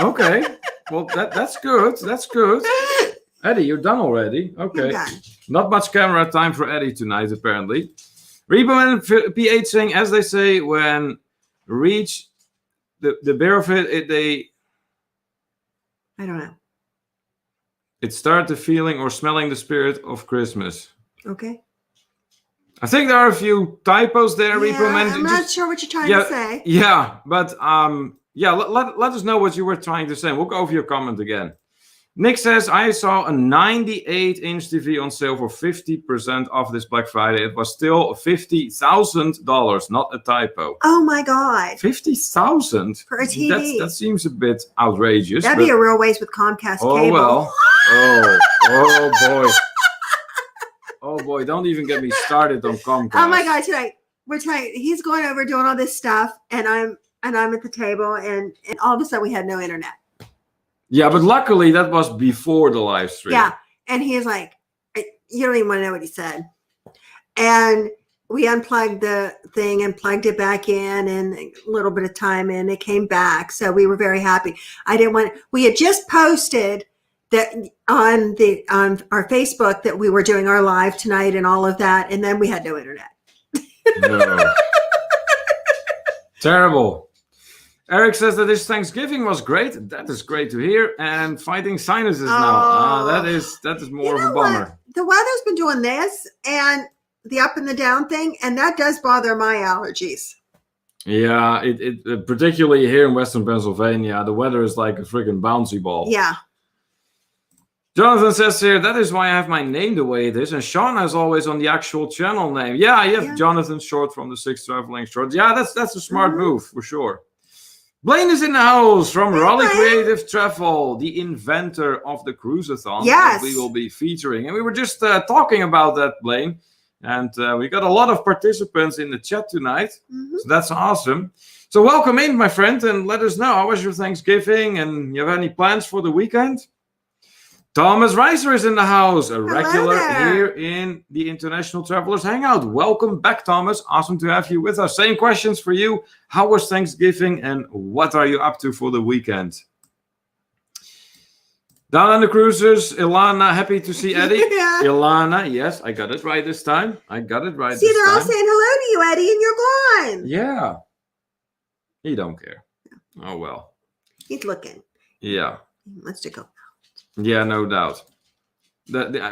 Okay. Well, that's good. That's good. Eddie, you're done already. Okay. Not much camera time for Eddie tonight, apparently. Reboman PH saying, as they say, when reach the bear of it, I don't know. It started the feeling or smelling the spirit of Christmas. Okay. I think there are a few typos there, Yeah, Reboman. I'm not sure what you're trying to say. Yeah, but let us know what you were trying to say. We'll go over your comment again. Nick says, I saw a 98-inch TV on sale for 50% off this Black Friday. It was still $50,000, not a typo. Oh, my God. $50,000? For a TV. That seems a bit outrageous. That'd be a real waste with Comcast cable. Oh, well. Oh, boy. Oh, boy. Don't even get me started on Comcast. Oh, my God. He's going over doing all this stuff, and I'm at the table, and all of a sudden we had no internet. Yeah, but luckily that was before the live stream. Yeah, and he's like, you don't even want to know what he said. And we unplugged the thing and plugged it back in, and a little bit of time in, it came back. So we were very happy. We had just posted that on our Facebook that we were doing our live tonight and all of that, and then we had no internet. No. Terrible. Eric says that his Thanksgiving was great. That is great to hear. And fighting sinuses now. That is more of a bummer. What? The weather's been doing this and the up and the down thing, and that does bother my allergies. Yeah, it particularly here in Western Pennsylvania, the weather is like a freaking bouncy ball. Yeah. Jonathan says here, that is why I have my name the way it is. And Sean is always on the actual channel name. Yeah. Jonathan short from the 6 Traveling Short. Yeah, that's a smart move for sure. Blaine is in the house from Raleigh Creative Travel, the inventor of the Cruisathon that we will be featuring. And we were just talking about that, Blaine. And we got a lot of participants in the chat tonight. Mm-hmm. So that's awesome. So welcome in, my friend, and let us know, how was your Thanksgiving? And you have any plans for the weekend? Thomas Reiser is in the house, a regular here in the International Travelers Hangout. Welcome back, Thomas. Awesome to have you with us. Same questions for you. How was Thanksgiving and what are you up to for the weekend? Down on the cruisers, Ilana, happy to see Eddie. Yeah. Ilana, yes, I got it right this time. See, they're all saying hello to you, Eddie, and you're gone. Yeah. He don't care. Oh, well. He's looking. Yeah. He wants to go. Yeah, no doubt.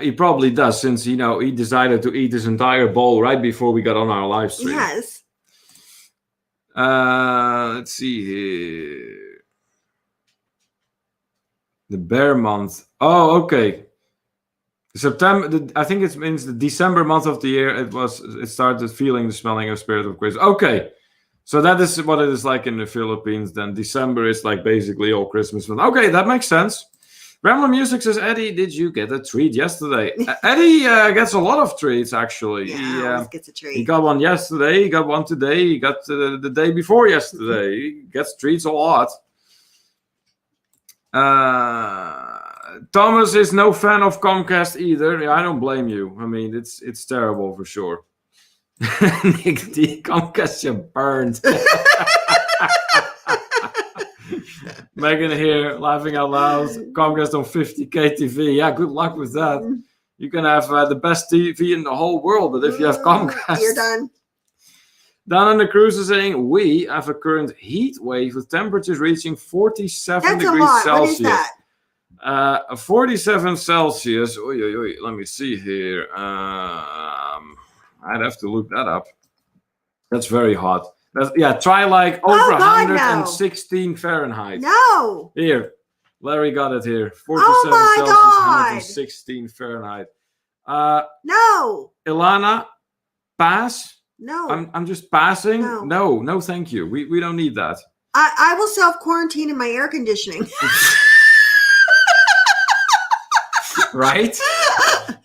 He probably does, since, he decided to eat his entire bowl right before we got on our live stream. Yes. Let's see here. The bear month. Oh, okay. September. I think it means the December month of the year. It started feeling the smelling of spirit of Christmas. Okay, so that is what it is like in the Philippines. Then December is like basically all Christmas. Okay, that makes sense. Rambler Music says, Eddie, did you get a treat yesterday? Eddie gets a lot of treats, actually. Yeah, he always gets a treat. He got one yesterday. He got one today. He got the day before yesterday. He gets treats a lot. Thomas is no fan of Comcast either. Yeah, I don't blame you. I mean, it's terrible for sure. Nick D, Comcast, you burned. Megan here, laughing out loud. Comcast on 50k TV. Yeah, good luck with that. You can have the best TV in the whole world, but if you have Comcast, you're done. Down on the cruise is saying, we have a current heat wave with temperatures reaching 47 degrees Celsius. What is that? 47 Celsius. Oy. Let me see here. I'd have to look that up. That's very hot. Try like over 116 Fahrenheit. No. Here, Larry got it here. 47 Celsius, 116 Fahrenheit. No. Ilana, pass. No. I'm just passing. No, no, thank you. We don't need that. I will self-quarantine in my air conditioning. Right?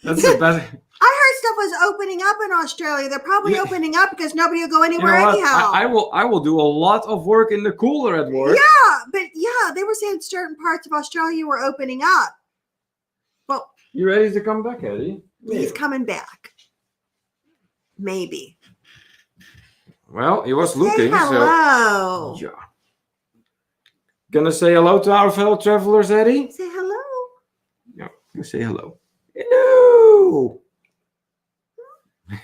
That's the best. I heard stuff was opening up in Australia. They're probably opening up because nobody will go anywhere anyhow. I will do a lot of work in the cooler at work. Yeah, but they were saying certain parts of Australia were opening up. Well, you ready to come back, Eddie? He's coming back. Maybe. Well, he was looking. Hello. So, yeah. Gonna say hello to our fellow travelers, Eddie? Say hello. Yeah, you say hello. Hello.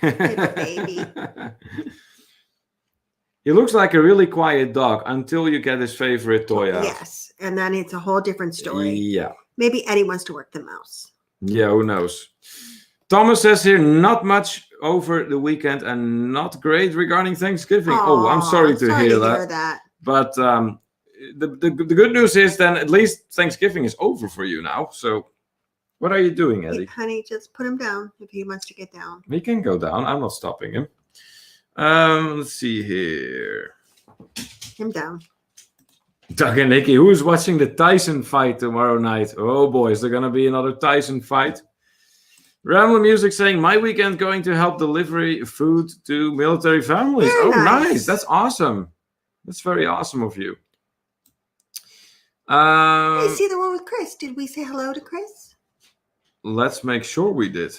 Little baby. He looks like a really quiet dog until you get his favorite toy out. Yes, and then it's a whole different story. Yeah. Maybe Eddie wants to work the mouse. Yeah, who knows? Thomas says here, not much over the weekend and not great regarding Thanksgiving. Aww, I'm sorry to hear that. But the good news is then at least Thanksgiving is over for you now. So what are you doing, Eddie? Hey, honey, just put him down if he wants to get down. He can go down. I'm not stopping him. Let's see here. Him down. Doug and Nikki, who's watching the Tyson fight tomorrow night? Oh boy, is there going to be another Tyson fight? Ramble Music saying, my weekend going to help delivery food to military families. Very nice. That's awesome. That's very awesome of you. Hey, see the one with Chris. Did we say hello to Chris? Let's make sure we did.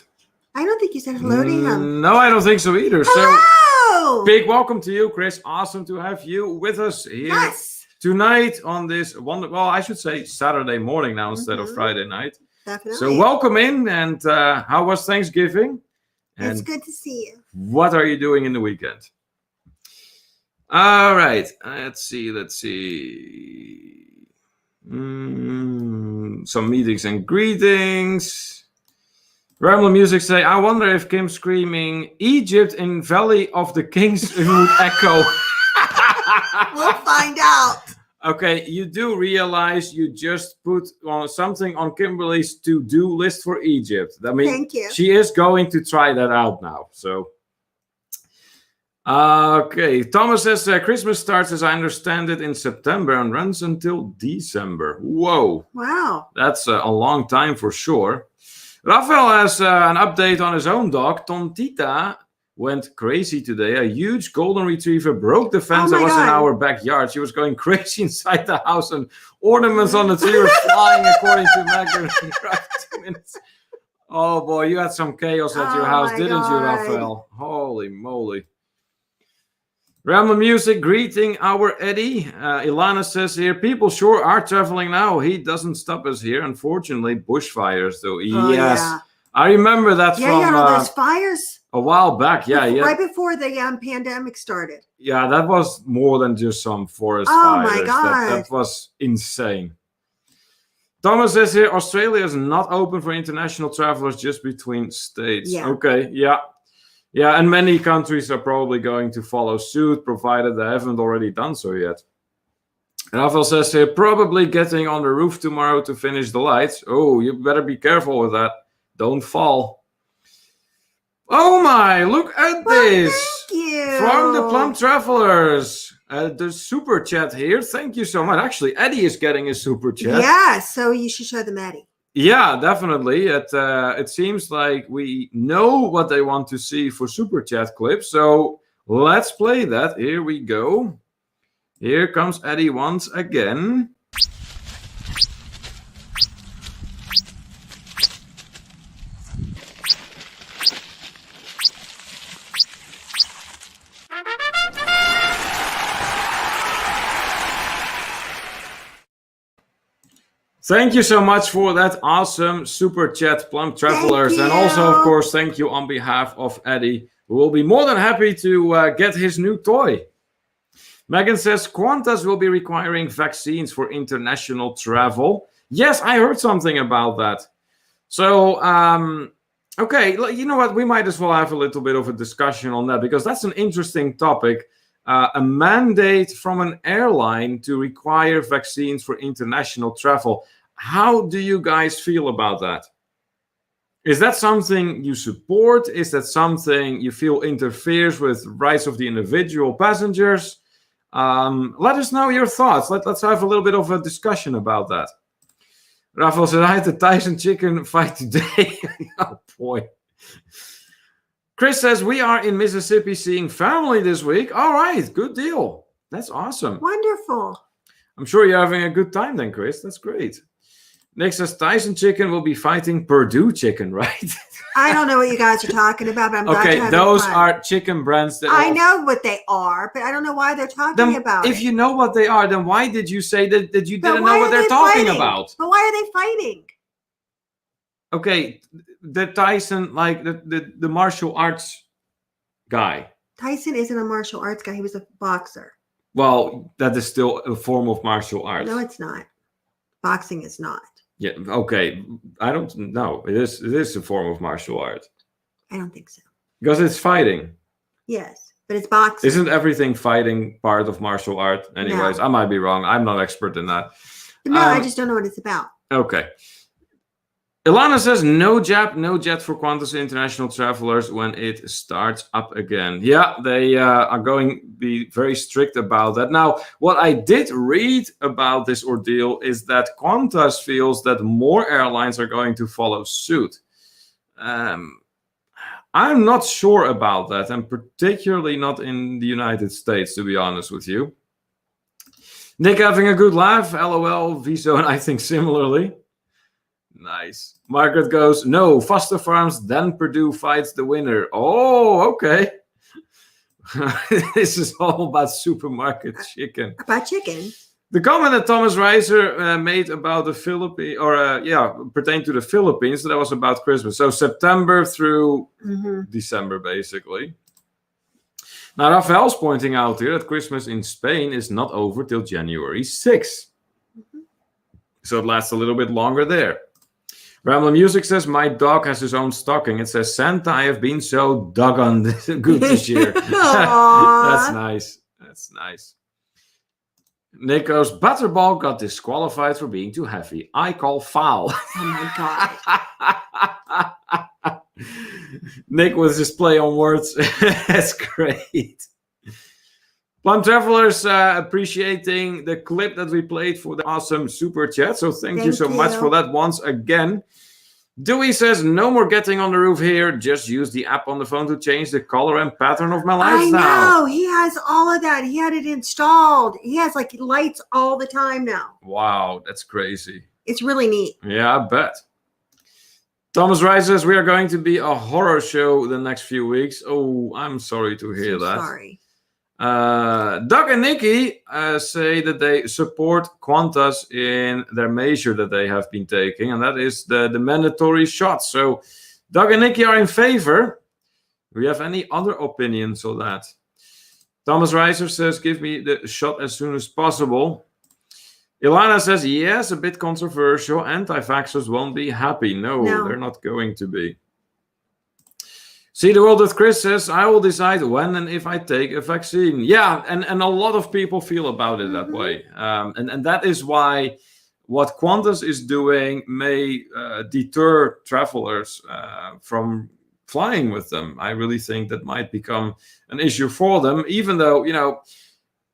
I don't think you said hello to him. No, I don't think so either. Hello! So big welcome to you, Chris. Awesome to have you with us here. Yes. Tonight on this I should say Saturday morning now instead of Friday night. Definitely. So welcome in, and how was Thanksgiving? And it's good to see you. What are you doing in the weekend? All right, let's see. Some meetings and greetings. Ramble Music say, I wonder if Kim screaming Egypt in Valley of the Kings would echo. We'll find out. Okay, you do realize you just put something on Kimberly's to-do list for Egypt. I mean, thank you. She is going to try that out now. So, okay. Thomas says Christmas starts, as I understand it, in September and runs until December. Whoa. Wow. That's a long time for sure. Rafael has an update on his own dog. Tontita went crazy today. A huge golden retriever broke the fence that was in our backyard. She was going crazy inside the house, and ornaments on the tree were flying, according to Megan. 2 minutes. Oh boy, you had some chaos at your house, didn't you, Rafael? Holy moly. Ramble Music greeting our Eddie. Ilana says here, people sure are traveling now. He doesn't stop us here. Unfortunately, bushfires though. Oh, Yes. yeah. I remember that Yeah, from you had all those fires. a while back. Yeah, yeah. Right before the pandemic started. Yeah, that was more than just some forest Oh, fires. my God. That was insane. Thomas says here, Australia is not open for international travelers, just between states. Yeah. Okay, yeah. Yeah, and many countries are probably going to follow suit, provided they haven't already done so yet. Rafael says here, probably getting on the roof tomorrow to finish the lights. Oh, you better be careful with that. Don't fall. Oh my, look at this. Thank you. From the Plum Travelers. The super chat here. Thank you so much. Actually, Eddie is getting a super chat. Yeah, so you should show them Eddie. Yeah, definitely. It seems like we know what they want to see for super chat clips. So let's play that. Here we go. Here comes Eddie once again. Thank you so much for that awesome super chat, Plum Travelers. And also, of course, thank you on behalf of Eddie, who will be more than happy to get his new toy. Megan says, Qantas will be requiring vaccines for international travel. Yes, I heard something about that. So, okay, you know what? We might as well have a little bit of a discussion on that, because that's an interesting topic. A mandate from an airline to require vaccines for international travel. How do you guys feel about that? Is that something you support? Is that something you feel interferes with rights of the individual passengers? Let us know your thoughts. Let's have a little bit of a discussion about that. Rafael said, I had the Tyson chicken fight today. Oh, boy. Chris says, we are in Mississippi seeing family this week. All right, good deal. That's awesome. Wonderful. I'm sure you're having a good time then, Chris. That's great. Nick says, Tyson chicken will be fighting Purdue chicken, right? I don't know what you guys are talking about, but I'm glad okay, you're having those fun. are chicken brands. That I know what they are, but I don't know why they're talking about If you know what they are, then why did you say that you But didn't why know what are they're they talking fighting? about? But why are they fighting? Okay, the Tyson, like the martial arts guy. Tyson isn't a martial arts guy. He was a boxer. Well, that is still a form of martial arts. No, it's not. Boxing is not. Yeah, okay. I don't know. It is a form of martial art. I don't think so. Because it's fighting. Yes, but it's boxing. Isn't everything fighting part of martial art? Anyways, No. I might be wrong. I'm not expert in that. But no, I just don't know what it's about. Okay. Ilana says, no jet for Qantas international travelers when it starts up again. Yeah, they are going to be very strict about that. Now, what I did read about this ordeal is that Qantas feels that more airlines are going to follow suit. I'm not sure about that, and particularly not in the United States, to be honest with you. Nick having a good laugh. LOL, Viso, and I think similarly. Nice. Margaret goes, no, Foster Farms, then Purdue fights the winner. Oh, okay. This is all about supermarket chicken. About chicken? The comment that Thomas Reiser made about the Philippines, pertained to the Philippines, that was about Christmas. So September through December, basically. Now, Rafael's pointing out here that Christmas in Spain is not over till January 6th. So it lasts a little bit longer there. Ramble Music says, my dog has his own stocking. It says, Santa, I have been so doggone good this year. That's nice. That's nice. Nick goes, Butterball got disqualified for being too heavy. I call foul. Oh, my God. Nick with his play on words. That's great. Plum Travelers appreciating the clip that we played for the awesome super chat. So thank you so much for that once again. Dewey says, no more getting on the roof here. Just use the app on the phone to change the color and pattern of my lifestyle. I know. He has all of that. He had it installed. He has like lights all the time now. Wow, that's crazy. It's really neat. Yeah, I bet. Thomas Rice says, we are going to be a horror show the next few weeks. Oh, I'm sorry to hear that. Sorry. Doug and Nikki say that they support Qantas in their measure that they have been taking, and that is the mandatory shots. So Doug and Nikki are in favor. Do you have any other opinions on that? Thomas Reiser says, give me the shot as soon as possible. Ilana says, yes, a bit controversial. Anti-vaxxers won't be happy. No, they're not going to be. See the World with Chris says, I will decide when and if I take a vaccine. Yeah, and a lot of people feel about it that way. And that is why what Qantas is doing may deter travelers from flying with them. I really think that might become an issue for them, even though,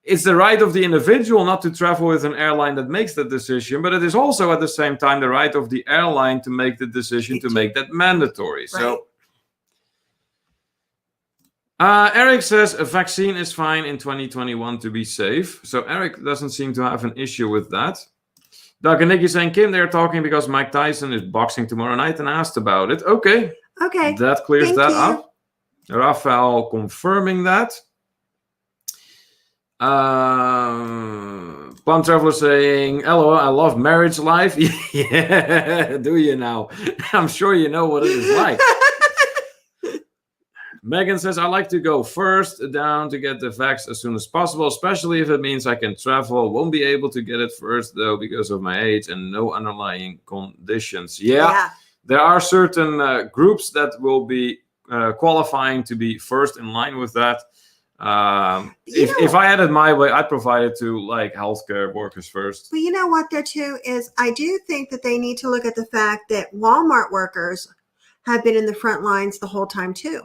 it's the right of the individual not to travel with an airline that makes that decision, but it is also at the same time the right of the airline to make the decision to make that mandatory. Right. So Eric says a vaccine is fine in 2021 to be safe. So Eric doesn't seem to have an issue with that. Doug and Nikki saying, Kim, they're talking because Mike Tyson is boxing tomorrow night and asked about it. Okay. That clears that up. Raphael confirming that. Plum Traveler saying, hello, I love marriage life. Yeah, do you now? I'm sure you know what it is like. Megan says, I like to go first down to get the vax as soon as possible, especially if it means I can travel. Won't be able to get it first, though, because of my age and no underlying conditions. Yeah. There are certain groups that will be qualifying to be first in line with that. If I had it my way, I'd provide it to like healthcare workers first. But you know what, though, too, is I do think that they need to look at the fact that Walmart workers have been in the front lines the whole time, too.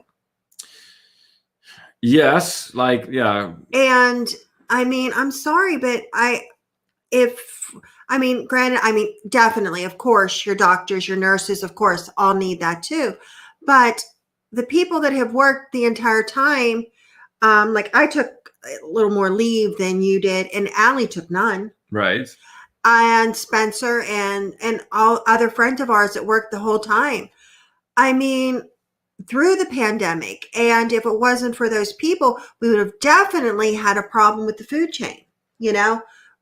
Yes, yeah. And I mean, I'm sorry, but granted, definitely, of course, your doctors, your nurses, of course, all need that too. But the people that have worked the entire time, like I took a little more leave than you did, and Allie took none. Right. And Spencer and all other friends of ours that worked the whole time. I mean, through the pandemic, and if it wasn't for those people, we would have definitely had a problem with the food chain,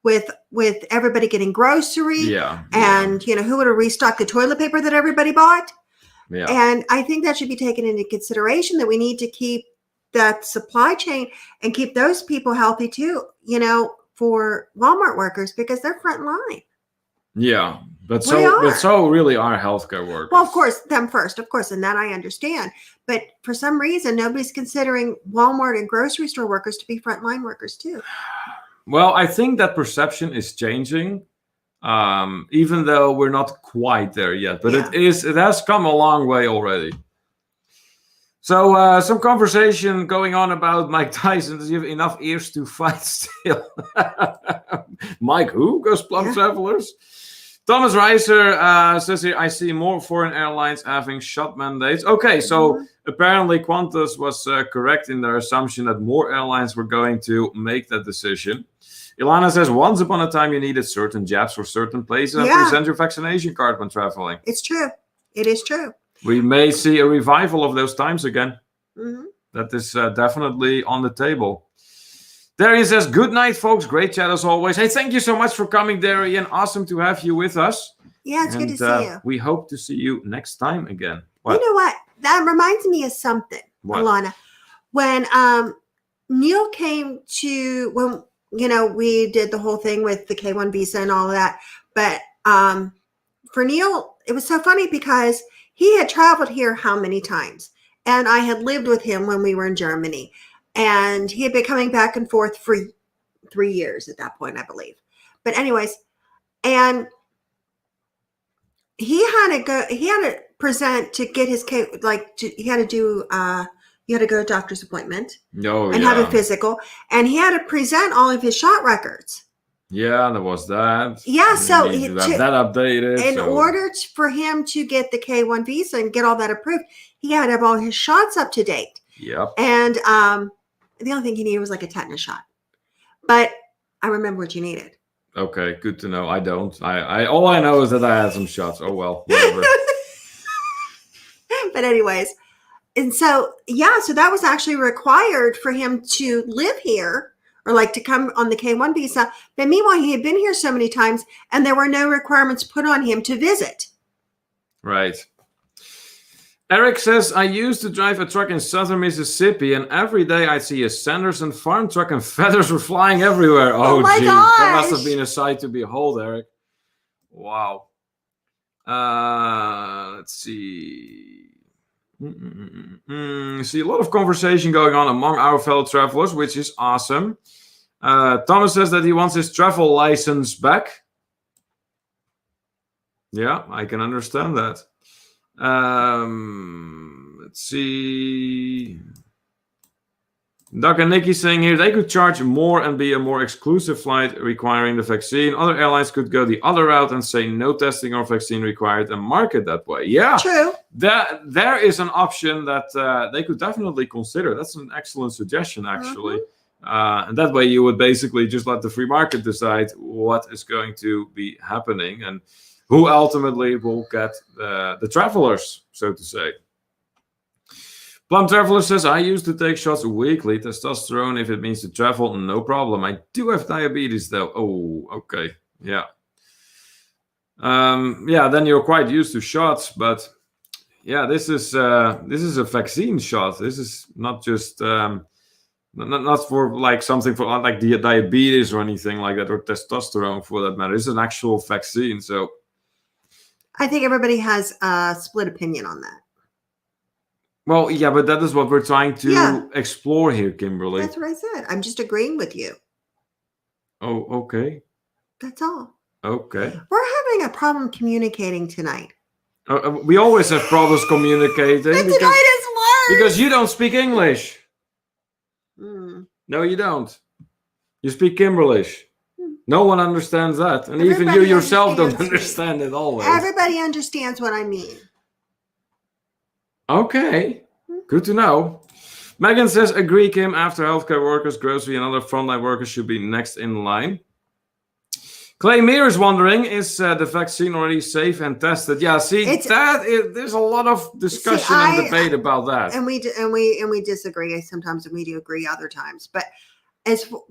with everybody getting groceries. And who would have restocked the toilet paper that everybody bought. And I think that should be taken into consideration, that we need to keep that supply chain and keep those people healthy too, for Walmart workers, because they're front line. Yeah. But so really are healthcare workers. Well, of course, them first, of course, and that I understand. But for some reason, nobody's considering Walmart and grocery store workers to be frontline workers too. Well, I think that perception is changing, even though we're not quite there yet. But it has come a long way already. So some conversation going on about Mike Tyson. Does he have enough ears to fight still? Mike who? Goes Plum Travelers. Thomas Reiser says here, I see more foreign airlines having shot mandates. Okay, so apparently Qantas was correct in their assumption that more airlines were going to make that decision. Ilana says, once upon a time you needed certain jabs for certain places and present your vaccination card when traveling. It's true. It is true. We may see a revival of those times again. That is definitely on the table. Darian says, good night, folks. Great chat as always. Hey, thank you so much for coming, Darian. Awesome to have you with us. Yeah, it's good to see you. We hope to see you next time again. What? You know what? That reminds me of something, Alana. When Neil came to, we did the whole thing with the K1 visa and all of that. But for Neil, it was so funny because he had traveled here how many times? And I had lived with him when we were in Germany. And he had been coming back and forth for 3 years at that point, I believe. But anyways, and he had to present to get his he had to do, you had to go to a doctor's appointment and have a physical. And he had to present all of his shot records. Yeah, there was that. Yeah, so he have that updated. In order for him to get the K1 visa and get all that approved, he had to have all his shots up to date. Yep. And the only thing he needed was like a tetanus shot. But I remember what you needed. Okay, good to know. I don't. I all I know is that I had some shots. Oh well, whatever. But anyways, And so, yeah, so that was actually required for him to live here or like to come on the K1 visa. But meanwhile, he had been here so many times and there were no requirements put on him to visit. Right. Eric says, I used to drive a truck in southern Mississippi, and every day I'd see a Sanderson farm truck and feathers were flying everywhere. Oh my gee, that must gosh. have been a sight to behold, Eric. Wow. Let's see. See a lot of conversation going on among our fellow travelers, which is awesome. Thomas says that he wants his travel license back. Yeah, I can understand that. Let's see. Doug and Nikki saying here they could charge more and be a more exclusive flight requiring the vaccine. Other airlines could go the other route and say no testing or vaccine required and market that way. Yeah, true. There is an option that they could definitely consider. That's an excellent suggestion, actually. And that way you would basically just let the free market decide what is going to be happening and who ultimately will get the travelers, so to say. Plum Traveler says, I used to take shots weekly. Testosterone, if it means to travel, no problem. I do have diabetes, though. Oh, okay. Yeah. Yeah, then you're quite used to shots. But, yeah, this is a vaccine shot. This is not just... not for like something for like the diabetes or anything like that, or testosterone for that matter. It's an actual vaccine, so... I think everybody has a split opinion on that. Well, yeah, but that is what we're trying to explore here, Kimberly. That's what I said. I'm just agreeing with you. Oh, okay. That's all. Okay. We're having a problem communicating tonight. We always have problems communicating. Tonight is worse. Because you don't speak English. No, you don't. You speak Kimberlish. No one understands that. And even you yourself don't understand it always. Everybody understands what I mean. Okay. Good to know. Megan says, agree, Kim. After healthcare workers, grocery, and other frontline workers should be next in line. Clay Meir is wondering, is the vaccine already safe and tested? Yeah, there's a lot of discussion and debate about that. And we disagree sometimes, and we do agree other times. But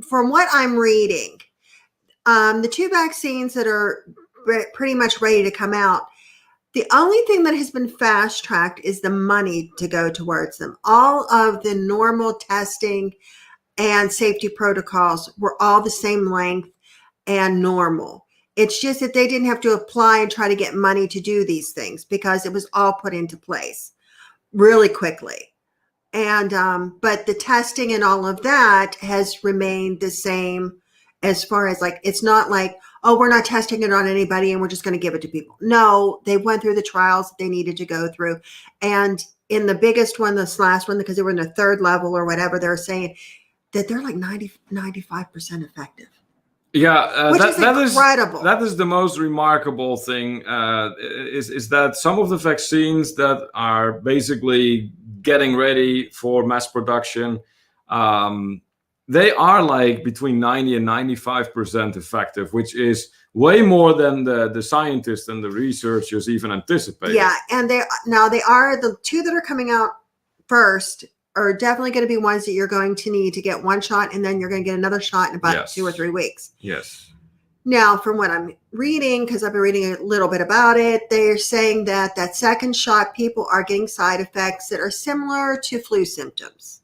from what I'm reading, the 2 vaccines that are pretty much ready to come out, the only thing that has been fast-tracked is the money to go towards them. All of the normal testing and safety protocols were all the same length and normal. It's just that they didn't have to apply and try to get money to do these things because it was all put into place really quickly. And but the testing and all of that has remained the same as far as like, it's not like, oh, we're not testing it on anybody and we're just going to give it to people. No, they went through the trials that they needed to go through. And in the biggest one, this last one, because they were in the 3rd level or whatever, they're saying that they're like 95% effective. Yeah, which is incredible. That is the most remarkable thing, is that some of the vaccines that are basically getting ready for mass production, they are like between 90 and 95% effective, which is way more than the scientists and the researchers even anticipated. Yeah, and they are the 2 that are coming out first are definitely going to be ones that you're going to need to get 1 shot, and then you're going to get another shot in about 2 or 3 weeks. Yes. Now, from what I'm reading, because I've been reading a little bit about it, they're saying that 2nd shot, people are getting side effects that are similar to flu symptoms.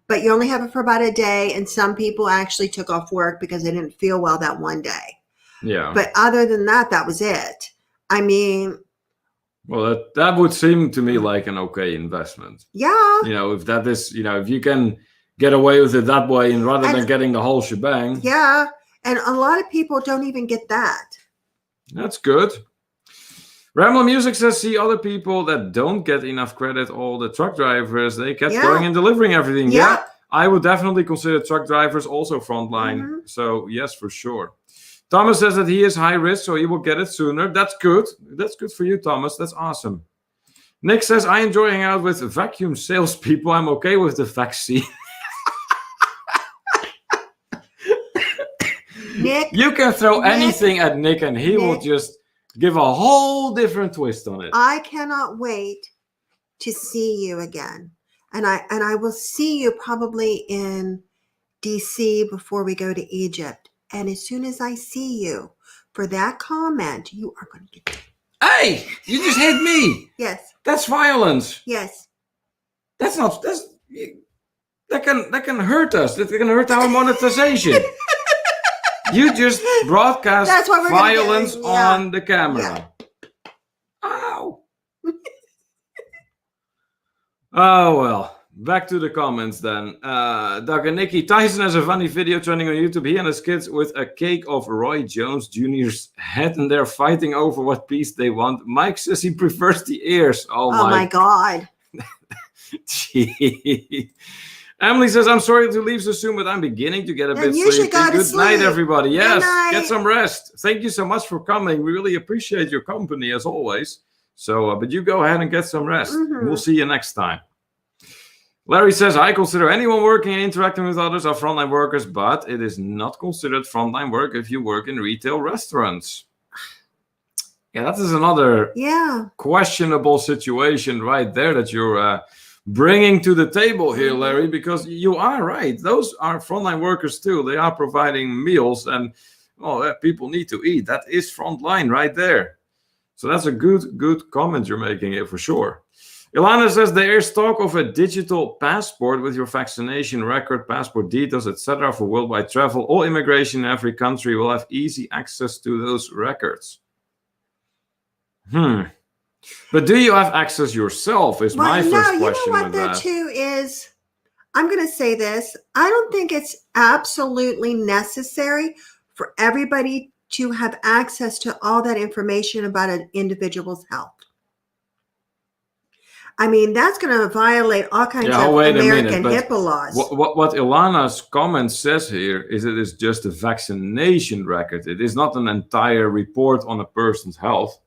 But you only have it for about a day, and some people actually took off work because they didn't feel well that one day. Yeah. But other than that, that was it. I mean... Well, that would seem to me like an okay investment. Yeah. If that is, if you can get away with it that way and rather than getting the whole shebang. Yeah. And a lot of people don't even get that. That's good. Ramble Music says, see other people that don't get enough credit, all the truck drivers, they kept going and delivering everything. Yeah. I would definitely consider truck drivers also frontline. Mm-hmm. So, yes, for sure. Thomas says that he is high risk, so he will get it sooner. That's good. That's good for you, Thomas. That's awesome. Nick says, I enjoy hanging out with vacuum salespeople. I'm okay with the vaccine. Nick, you can throw anything at Nick and he will just give a whole different twist on it. I cannot wait to see you again. and I will see you probably in DC before we go to Egypt. And as soon as I see you for that comment, you are going to get. Hey, you just hit me. Yes. That's violence. Yes. That's not. That can hurt us. That can hurt our monetization. You just broadcast That's what we're violence gonna do. Yeah. on the camera. Ow. Oh well. Back to the comments then. Doug and Nikki. Tyson has a funny video trending on YouTube. He and his kids with a cake of Roy Jones Jr.'s head, and they're fighting over what piece they want. Mike says he prefers the ears. Oh my God. Gee. Emily says, I'm sorry to leave so soon, but I'm beginning to get a bit sleepy. Good night, everybody. Yes, get some rest. Thank you so much for coming. We really appreciate your company, as always. So, but you go ahead and get some rest. Mm-hmm. We'll see you next time. Larry says, I consider anyone working and interacting with others are frontline workers, but it is not considered frontline work if you work in retail restaurants. Yeah, that is another questionable situation right there that you're bringing to the table here, Larry, because you are right. Those are frontline workers too. They are providing meals and people need to eat. That is frontline right there. So that's a good comment you're making here for sure. Ilana says there is talk of a digital passport with your vaccination record, passport details, etc. for worldwide travel. All immigration in every country will have easy access to those records. But do you have access yourself is my first question. You know what, though, too, is I'm going to say this. I don't think it's absolutely necessary for everybody to have access to all that information about an individual's health. I mean, that's going to violate all kinds of American HIPAA laws. What Ilana's comment says here is it is just a vaccination record. It is not an entire report on a person's health.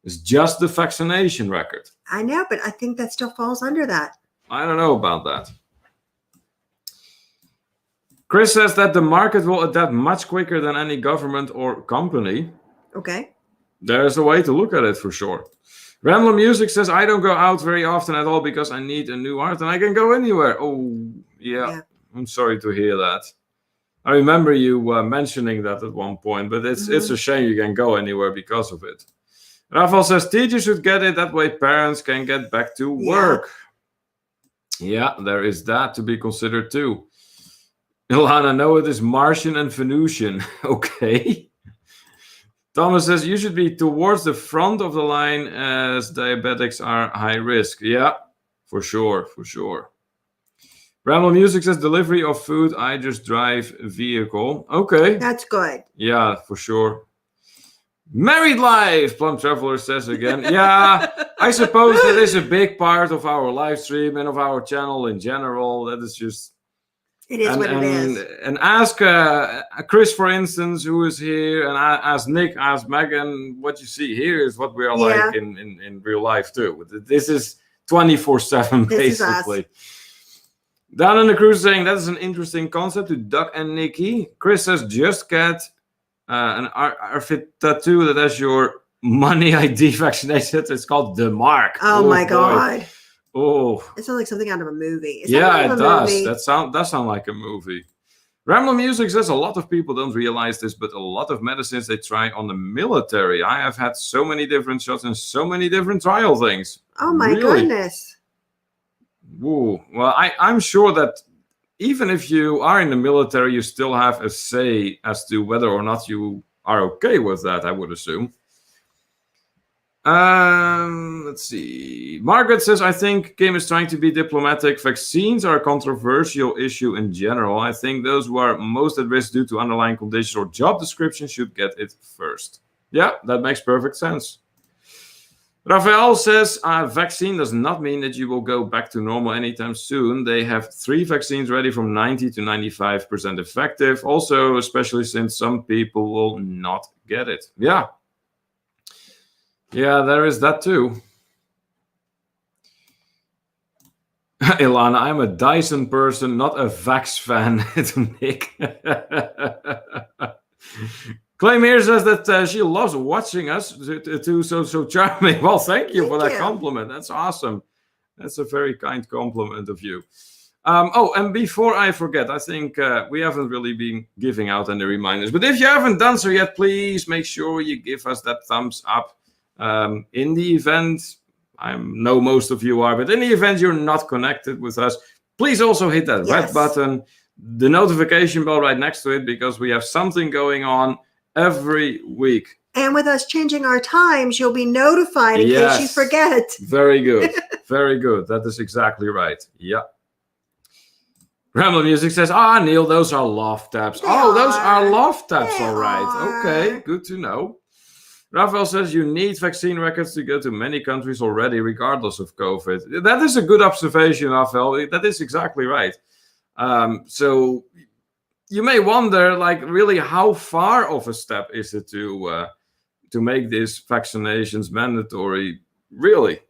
It's just the vaccination record. I know, but I think that still falls under that. I don't know about that. Chris says that the market will adapt much quicker than any government or company. Okay. There's a way to look at it for sure. Rambler Music says, I don't go out very often at all because I need a new art and I can go anywhere. Oh, yeah. I'm sorry to hear that. I remember you mentioning that at one point, but it's a shame you can go anywhere because of it. Rafael says, teachers should get it. That way parents can get back to work. Yeah, there is that to be considered too. Ilana, no, it is Martian and Venusian. Okay. Thomas says, you should be towards the front of the line as diabetics are high risk. Yeah, for sure. Ramble Music says, delivery of food, I just drive vehicle. Okay. That's good. Yeah, for sure. Married life, Plum Traveler says again. Yeah, I suppose that is a big part of our live stream and of our channel in general. That is just... It is what it is. And ask Chris, for instance, who is here, and ask Nick, ask Megan, what you see here is what we are like in real life too. This is 24/7 basically. Down in the crew saying that is an interesting concept to Doug and Nikki. Chris says just get an RFit tattoo that has your money ID vaccination. It's called The Mark. Oh my God. Oh, it sounds like something out of a movie. It does. That sounds like a movie. Ramble Music says a lot of people don't realize this, but a lot of medicines they try on the military. I have had so many different shots and so many different trial things. Oh my goodness. Whoa. Well, I'm sure that even if you are in the military, you still have a say as to whether or not you are okay with that, I would assume. Let's see. Margaret says, I think Kim is trying to be diplomatic. Vaccines are a controversial issue in general. I think those who are most at risk due to underlying conditions or job description should get it first. Yeah, that makes perfect sense. Rafael says, vaccine does not mean that you will go back to normal anytime soon. They have 3 vaccines ready from 90 to 95% effective. Also, especially since some people will not get it. Yeah. Yeah, there is that too. Ilana, I'm a Dyson person, not a Vax fan. Nick. Claim here says that she loves watching us too. So charming. Well, thank you for that compliment. That's awesome. That's a very kind compliment of you. Oh, and before I forget, I think we haven't really been giving out any reminders. But if you haven't done so yet, please make sure you give us that thumbs up in the event. I know most of you are, but in the event you're not connected with us, please also hit that red button, the notification bell right next to it, because we have something going on every week. And with us changing our times, you'll be notified in case you forget. Very good. Very good. That is exactly right. Yeah. Ramble Music says, Neil, those are love taps. Those are love taps. All right. Okay. Good to know. Raphael says, you need vaccine records to go to many countries already, regardless of COVID. That is a good observation, Raphael. That is exactly right. So you may wonder, like, really, how far of a step is it to make these vaccinations mandatory? Really?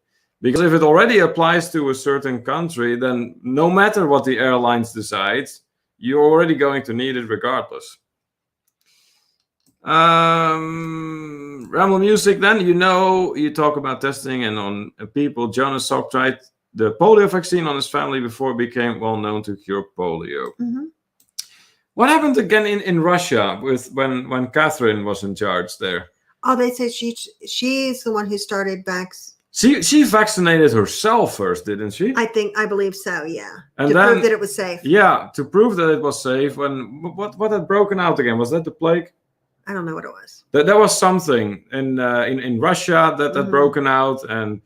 Because if it already applies to a certain country, then no matter what the airlines decide, you're already going to need it regardless. Ramble Music, then, you talk about testing and on people. Jonas Salk tried the polio vaccine on his family before it became well known to cure polio. Mm-hmm. What happened again in Russia with when Catherine was in charge there? Oh, they said she's the one who started She vaccinated herself first, didn't she? I believe so, yeah. And to prove that it was safe. Yeah, to prove that it was safe. What had broken out again? Was that the plague? I don't know what it was. There was something in Russia that had broken out, and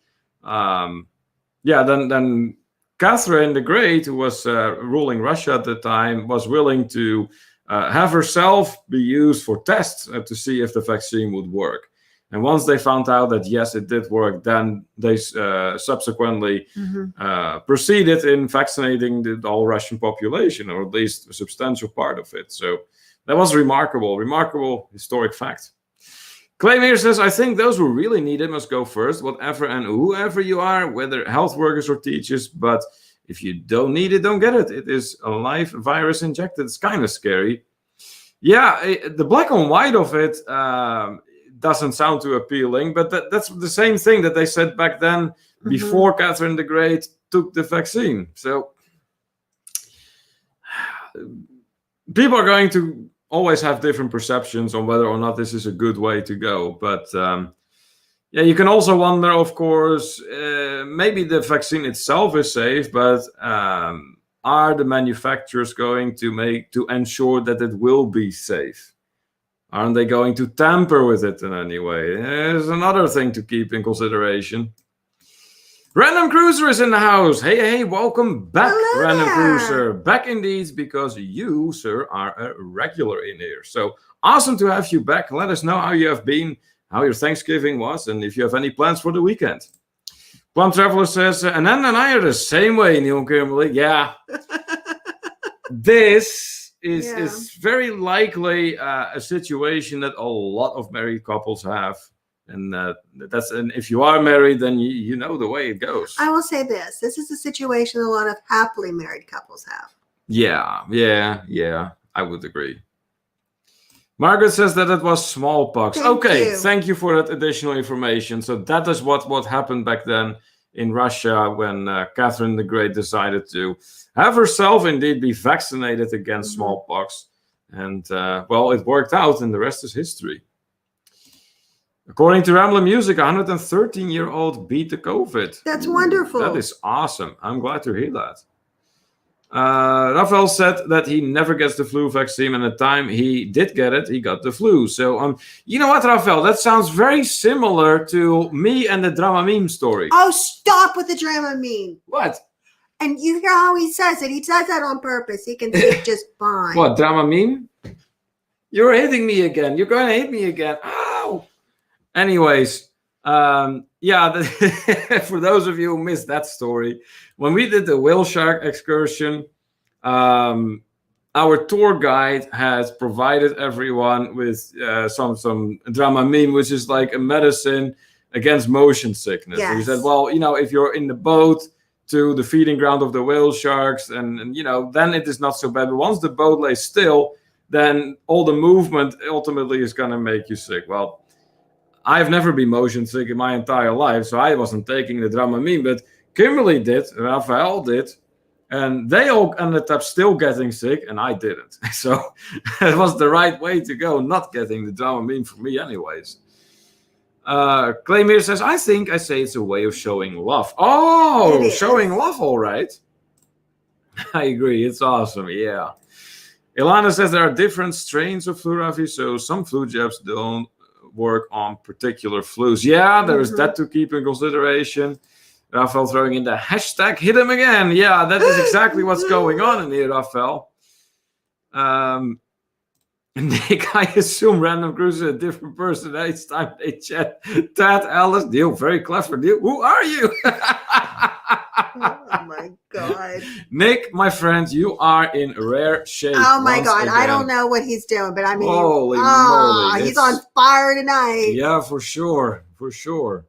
then Catherine the Great, who was ruling Russia at the time, was willing to have herself be used for tests to see if the vaccine would work. And once they found out that, yes, it did work, then they subsequently proceeded in vaccinating the whole Russian population, or at least a substantial part of it. So that was remarkable historic fact. Claymere says, I think those who really need it must go first, whatever and whoever you are, whether health workers or teachers. But if you don't need it, don't get it. It is a live virus injected. It's kind of scary. Yeah, the black and white of it doesn't sound too appealing, but that's the same thing that they said back then before Catherine the Great took the vaccine. So people are going to always have different perceptions on whether or not this is a good way to go. But you can also wonder, of course, maybe the vaccine itself is safe, but are the manufacturers going to ensure that it will be safe? Aren't they going to tamper with it in any way? There's another thing to keep in consideration. Random Cruiser is in the house. Hey, welcome back, Hello. Random Cruiser. Back indeed, because you, sir, are a regular in here. So awesome to have you back. Let us know how you have been, how your Thanksgiving was, and if you have any plans for the weekend. Plum Traveler says, Ananda and I are the same way, Neil and Kimberly. Yeah. This is very likely a situation that a lot of married couples have. And if you are married, then you know the way it goes. I will say this. This is a situation a lot of happily married couples have. Yeah. I would agree. Margaret says that it was smallpox. Thank you for that additional information. So that is what happened back then in Russia when Catherine the Great decided to have herself indeed be vaccinated against smallpox. And, it worked out, and the rest is history. According to Rambler Music, a 113-year-old beat the COVID. That's wonderful. That is awesome. I'm glad to hear that. Raphael said that he never gets the flu vaccine, and the time he did get it, he got the flu. So, you know what, Raphael? That sounds very similar to me and the drama meme story. Oh, stop with the drama meme. What? And you hear how he says it. He does that on purpose. He can speak just fine. What, drama meme? You're hitting me again. You're going to hit me again. Ow! Anyways, for those of you who missed that story, when we did the whale shark excursion, our tour guide has provided everyone with some Dramamine, which is like a medicine against motion sickness. Yes. He said, well, if you're in the boat to the feeding ground of the whale sharks, and then it is not so bad. But once the boat lays still, then all the movement ultimately is going to make you sick. Well, I've never been motion sick in my entire life, so I wasn't taking the Dramamine. But Kimberly did, Raphael did, and they all ended up still getting sick, and I didn't. So it was the right way to go, not getting the Dramamine for me anyways. Claymere says, I think I say it's a way of showing love. Oh, showing love, all right. I agree. It's awesome. Yeah. Ilana says there are different strains of Fluravi, so some flu jabs don't work on particular flus. Yeah, there is that to keep in consideration. Raphael throwing in the hashtag hit him again. Yeah, that is exactly what's going on in here, Raphael. Nick, I assume Random Cruiser is a different person each time they chat. Tad, Alice, Neil, very clever. Neil, who are you? Oh my God. Nick, my friend, you are in rare shape. Oh my God. Again. I don't know what he's doing, but I mean, holy moly. He's on fire tonight. Yeah, for sure. For sure.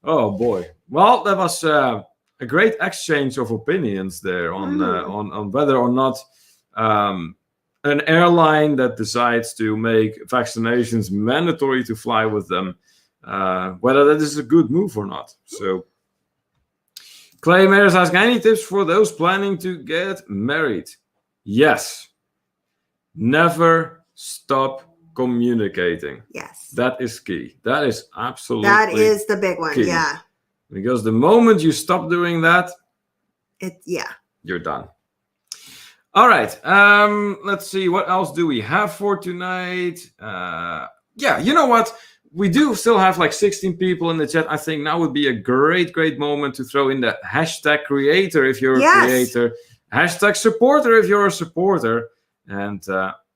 Oh boy. Well, that was a great exchange of opinions there on whether or not an airline that decides to make vaccinations mandatory to fly with them, whether that is a good move or not. So, Claymare is asking, any tips for those planning to get married? Yes. Never stop communicating. Yes. That is key. That is absolutely That is the big one, key. yeah. Because the moment you stop doing that, you're done. All right. Let's see. What else do we have for tonight? Yeah, you know what? We do still have like 16 people in the chat. I think now would be a great moment to throw in the hashtag creator if you're a creator, hashtag supporter if you're a supporter, and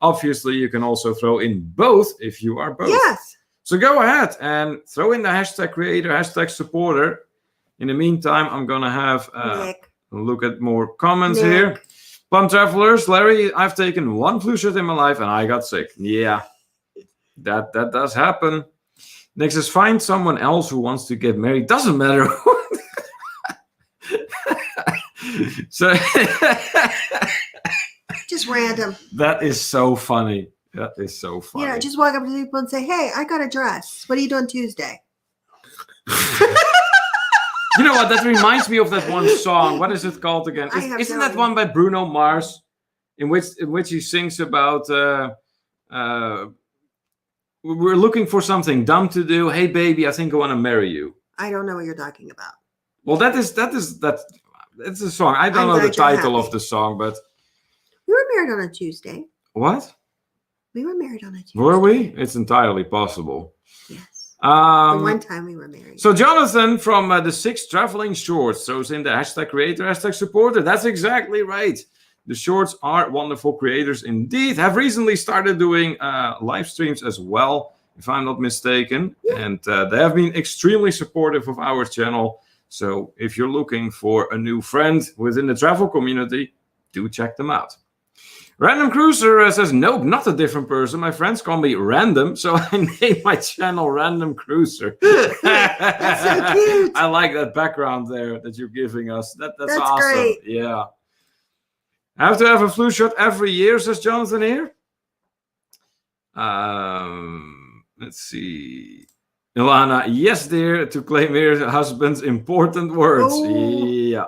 obviously you can also throw in both if you are both. Yes. So go ahead and throw in the hashtag creator, hashtag supporter. In the meantime, I'm going to have a look at more comments here. Plum Travelers, Larry, I've taken one flu shot in my life and I got sick. Yeah, that does happen. Next is find someone else who wants to get married. Doesn't matter. So just random. That is so funny. That is so funny. Yeah, just walk up to people and say, hey, I got a dress. What are you doing Tuesday? You know what? That reminds me of that one song. What is it called again? Isn't that one by Bruno Mars, in which he sings about we're looking for something dumb to do. Hey, baby, I think I want to marry you. I don't know what you're talking about. Well, that's a song. I don't know the title of the song, but we were married on a Tuesday. What? We were married on a Tuesday. Were we? It's entirely possible. Yes. The one time we were married. So Jonathan from the 6 Traveling Shorts throws in the hashtag creator, hashtag supporter. That's exactly right. The shorts are wonderful creators indeed. Have recently started doing live streams as well, if I'm not mistaken. Yeah. And they have been extremely supportive of our channel. So if you're looking for a new friend within the travel community, do check them out. Random Cruiser says, nope, not a different person. My friends call me Random, so I named my channel Random Cruiser. That's so cute. I like that background there that you're giving us. That's awesome. Great. Yeah. I have to have a flu shot every year, says Jonathan here. Let's see. Ilana, yes, dear, to claim her husband's important words. Oh. Yeah.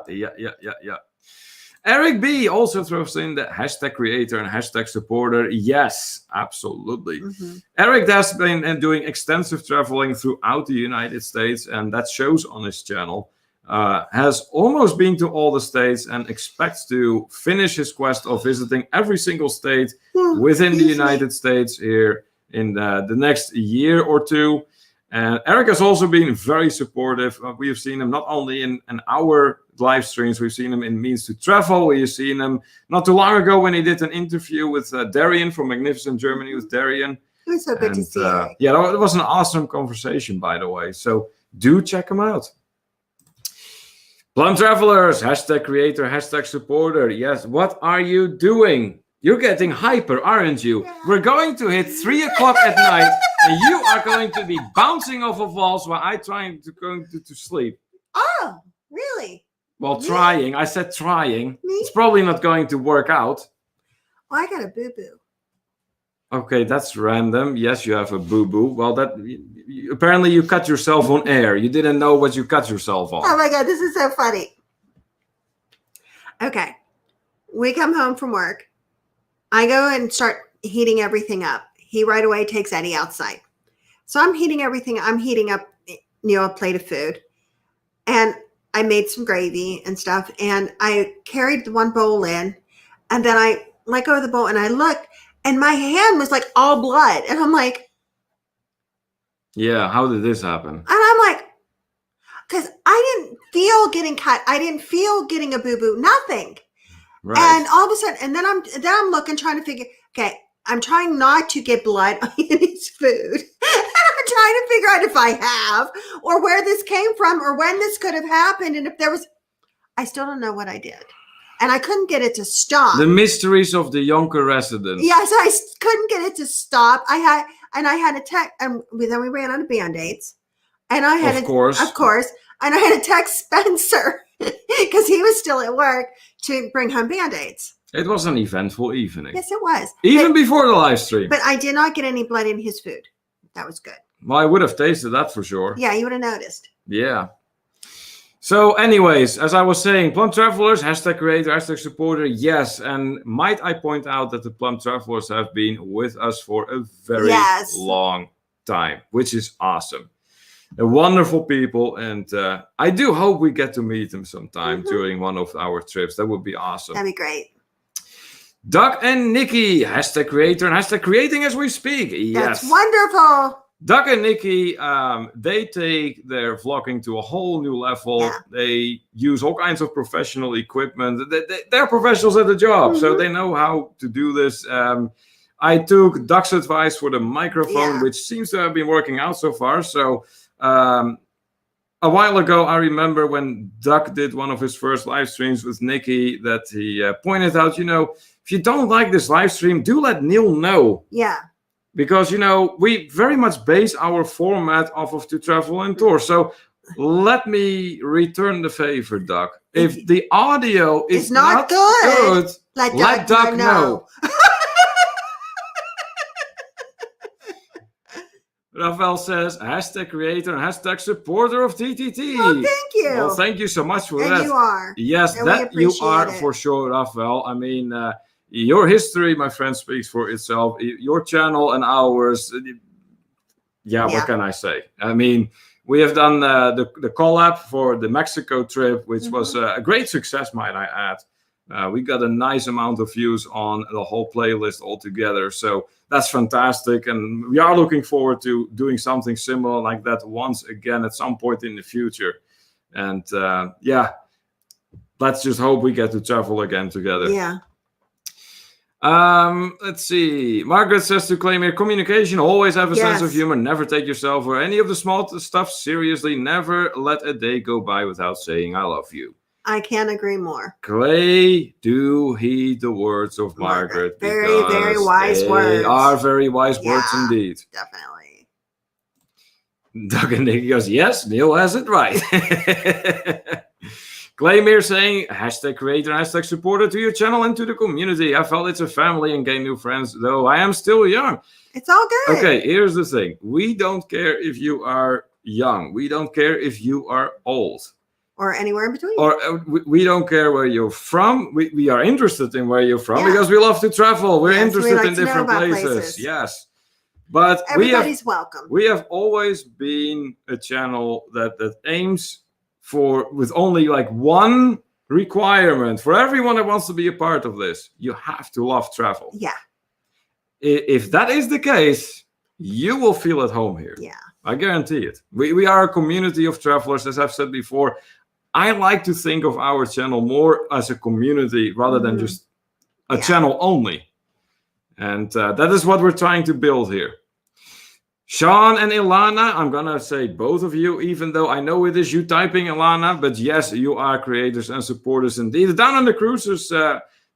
Eric B also throws in the hashtag creator and hashtag supporter. Yes, absolutely. Mm-hmm. Eric has been doing extensive traveling throughout the United States, and that shows on his channel. Has almost been to all the states and expects to finish his quest of visiting every single state within the United States here in the next year or two. And Eric has also been very supportive. We have seen him not only in our live streams, we've seen him in Means to Travel. We've seen him not too long ago when he did an interview with Darian from Magnificent Germany with Darian. It was so good to see Eric. Yeah, it was an awesome conversation, by the way. So do check him out. Plum Travelers, hashtag creator, hashtag supporter. Yes, what are you doing? You're getting hyper, aren't you? Yeah. We're going to hit 3 o'clock at night, and you are going to be bouncing off of walls while I'm trying to go to sleep. Oh, really? Well, trying. I said trying. Me? It's probably not going to work out. Oh, I got a boo-boo. Okay, that's random. Yes, you have a boo-boo. Well, apparently you cut yourself on air. You didn't know what you cut yourself on. Oh my God, this is so funny. Okay. We come home from work. I go and start heating everything up. He right away takes Eddie outside. So I'm heating everything. I'm heating up, a plate of food. And I made some gravy and stuff. And I carried the one bowl in. And then I let go of the bowl and I looked. And my hand was like all blood. And I'm like, yeah, how did this happen? And I'm like, because I didn't feel getting cut. I didn't feel getting a boo-boo, nothing. Right. And all of a sudden, and then I'm looking, trying to figure, okay, I'm trying not to get blood on his food. I'm trying to figure out if I have, or where this came from, or when this could have happened. And if there was, I still don't know what I did. And I couldn't get it to stop. The mysteries of the Yonker residents. Yes, I couldn't get it to stop. I had a text, and then we ran out of Band-Aids. And I had, of course, and I had to text Spencer because he was still at work to bring home Band-Aids. It was an eventful evening. Yes, it was. Even before the live stream. But I did not get any blood in his food. That was good. Well, I would have tasted that for sure. Yeah, you would have noticed. Yeah. So anyways, as I was saying, Plum Travelers, #creator, #supporter, yes. And might I point out that the Plum Travelers have been with us for a very long time, which is awesome. They're wonderful people, and I do hope we get to meet them sometime during one of our trips. That would be awesome. That'd be great. Doug and Nikki, #creator and #creating as we speak. Yes. That's wonderful. Doug and Nikki, they take their vlogging to a whole new level. Yeah. They use all kinds of professional equipment. They're professionals at the job, so they know how to do this. I took Doug's advice for the microphone, which seems to have been working out so far. So a while ago, I remember when Doug did one of his first live streams with Nikki that he pointed out, if you don't like this live stream, do let Neil know. Yeah. Because, we very much base our format off of To Travel and Tour. So let me return the favor, Doug. If the audio is not good, let Doug know. Rafael says, #creator and #supporter of TTT. Oh, thank you. Well, thank you so much for that. And you are. Yes, and that you are for sure, Rafael. I mean, your history, my friend, speaks for itself. Your channel and ours. What can I say? I mean, we have done the collab for the Mexico trip, which was a great success, might I add. We got a nice amount of views on the whole playlist altogether. So that's fantastic. And we are looking forward to doing something similar like that once again at some point in the future. And let's just hope we get to travel again together. Yeah. Let's see. Margaret says to claim your communication, always have a sense of humor, never take yourself or any of the small stuff seriously, never let a day go by without saying I love you. I can't agree more. Clay, do heed the words of Margaret. Very, very wise words. They are very wise words indeed. Definitely. Doug and Nicky goes, yes, Neil has it right. Claymere saying, #creator and #supporter to your channel and to the community. I felt it's a family and gain new friends, though I am still young. It's all good. Okay, here's the thing. We don't care if you are young. We don't care if you are old. Or anywhere in between. Or we don't care where you're from. We are interested in where you're from because we love to travel. We're interested in different places. Yes. But everybody's welcome. We have always been a channel that aims with only like one requirement for everyone that wants to be a part of this. You have to love travel. Yeah. If that is the case, you will feel at home here. Yeah. I guarantee it. We are a community of travelers, as I've said before. I like to think of our channel more as a community rather than just a channel only. And that is what we're trying to build here. Sean and Ilana, I'm going to say both of you, even though I know it is you typing Ilana, but yes, you are creators and supporters indeed. Down on the Cruisers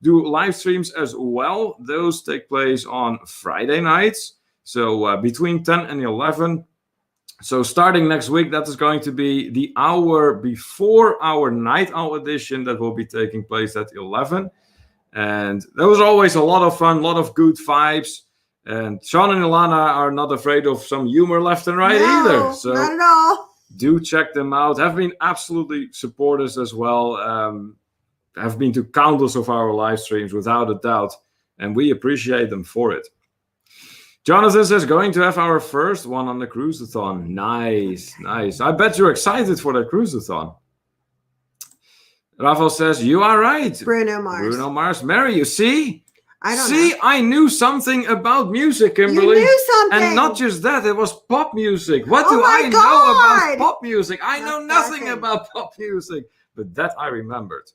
do live streams as well. Those take place on Friday nights, so between 10 and 11. So starting next week, that is going to be the hour before our Night Owl edition that will be taking place at 11. And there was always a lot of fun, a lot of good vibes. And Sean and Ilana are not afraid of some humor left and right No, either. So not at all. do check them out. Have been absolutely supporters as well. Have been to countless of our live streams without a doubt. And we appreciate them for it. Jonathan says, going to have our first one on the cruise-a-thon. Nice, nice. I bet you're excited for that cruise-a-thon. Rafael says, you are right. Bruno Mars. Bruno Mars. Mary, you see? I don't See, know. I knew something about music, Kimberly. You knew something. And not just that, it was pop music. What do Oh my I know God. about pop music? I know nothing Nothing. about pop music. But that I remembered.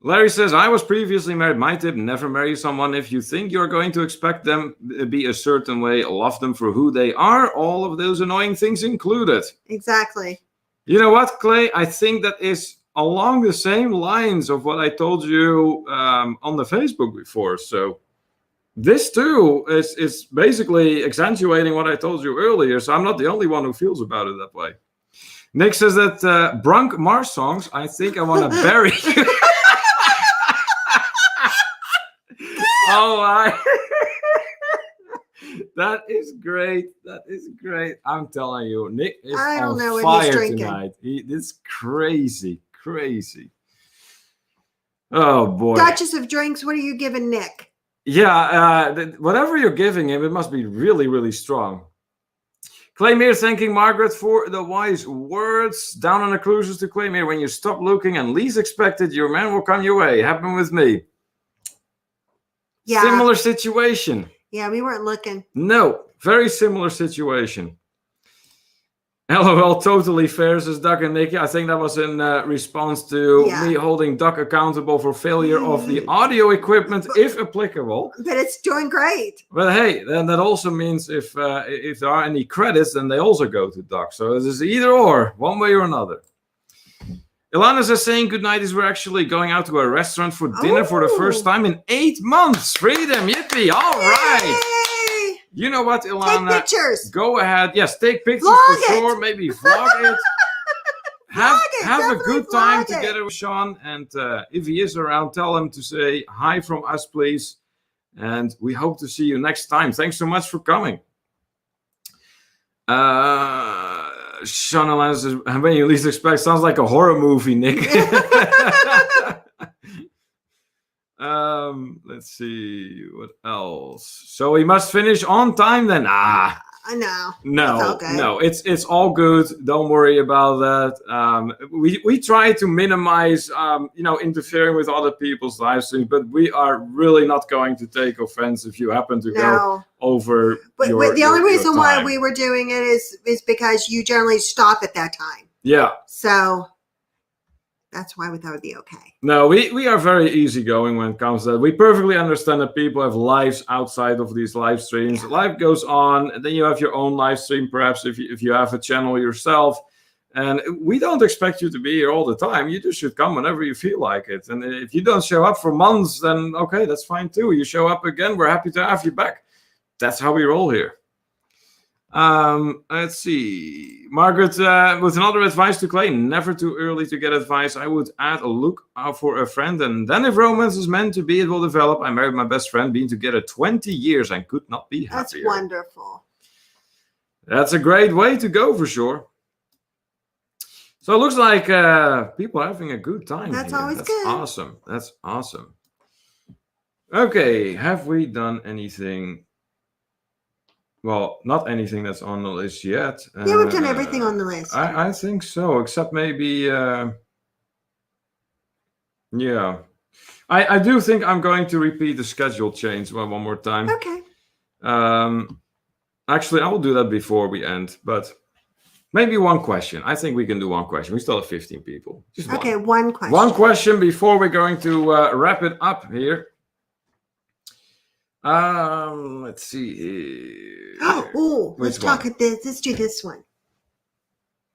Larry says, I was previously married. My tip, never marry someone if you think you're going to expect them to be a certain way. Love them for who they are, all of those annoying things included. Exactly. You know what, Clay? I think that is along the same lines of what I told you on the Facebook before. So this too is basically accentuating what I told you earlier. So I'm not the only one who feels about it that way. Nick says that Brunk Mars songs, I think I want to bury you. Oh, that is great. That is great. I'm telling you, Nick is on fire tonight. It's crazy, crazy. Oh boy. Duchess of Drinks, what are you giving Nick? Yeah, whatever you're giving him, it must be really, really strong. Claymere thanking Margaret for the wise words. Down on the cruises to Claymere. When you stop looking and least expected, your man will come your way. Happened with me. Yeah. Similar situation. Yeah, we weren't looking. No, very similar situation. LOL, totally fair, says Doug and Nikki. I think that was in response to me holding Doug accountable for failure of the audio equipment, if applicable. But it's doing great. But hey, then that also means if there are any credits, then they also go to Doug. So it is either or, one way or another. Ilana says saying goodnight is we're actually going out to a restaurant for dinner for the first time in 8 months. Freedom, yippee, all right. Yay! You know what, Ilana? Take pictures. Go ahead. Yes, take pictures Vlog for sure. Maybe vlog it. Have a good time together with Sean. And if he is around, tell him to say hi from us, please. And we hope to see you next time. Thanks so much for coming. Sean Alana says, when you least expect, sounds like a horror movie, Nick. Let's see what else. So we must finish on time then. No, it's all good. Don't worry about that. We try to minimize interfering with other people's live streams, but we are really not going to take offense if you happen to go over. But the only reason why we were doing it is because you generally stop at that time. Yeah. So that's why we thought it would be okay. No, we are very easygoing when it comes to that. We perfectly understand that people have lives outside of these live streams. Yeah. Life goes on, and then you have your own live stream, perhaps if you have a channel yourself. And we don't expect you to be here all the time. You just should come whenever you feel like it. And if you don't show up for months, then okay, that's fine too. You show up again, we're happy to have you back. That's how we roll here. Let's see. Margaret, with another advice to Clay, never too early to get advice. I would add a look out for a friend, and then if romance is meant to be, it will develop. I married my best friend, been together 20 years and could not be happier. That's wonderful. That's a great way to go for sure. So it looks like people are having a good time. That's here. always That's good. Awesome. That's awesome. Okay, have we done anything? Well, not anything that's on the list yet. Yeah, we've done everything on the list. I think so, except maybe... yeah. I do think I'm going to repeat the schedule change one more time. Okay. Actually, I will do that before we end, but maybe one question. I think we can do one question. We still have 15 people. Just one. Okay, one question. One question before we're going to wrap it up here. Let's see here. Let's talk at this. Let's do this one.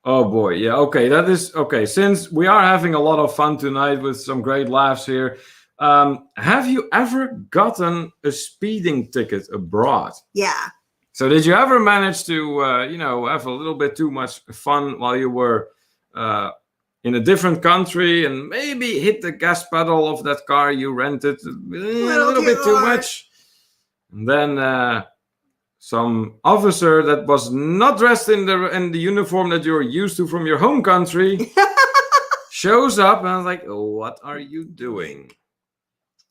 Oh boy, yeah, okay, that is okay. Since we are having a lot of fun tonight with some great laughs here, have you ever gotten a speeding ticket abroad? Yeah. So did you ever manage to, have a little bit too much fun while you were in a different country and maybe hit the gas pedal of that car you rented a little bit too much? And then some officer that was not dressed in the uniform that you're used to from your home country shows up, and I was like, what are you doing?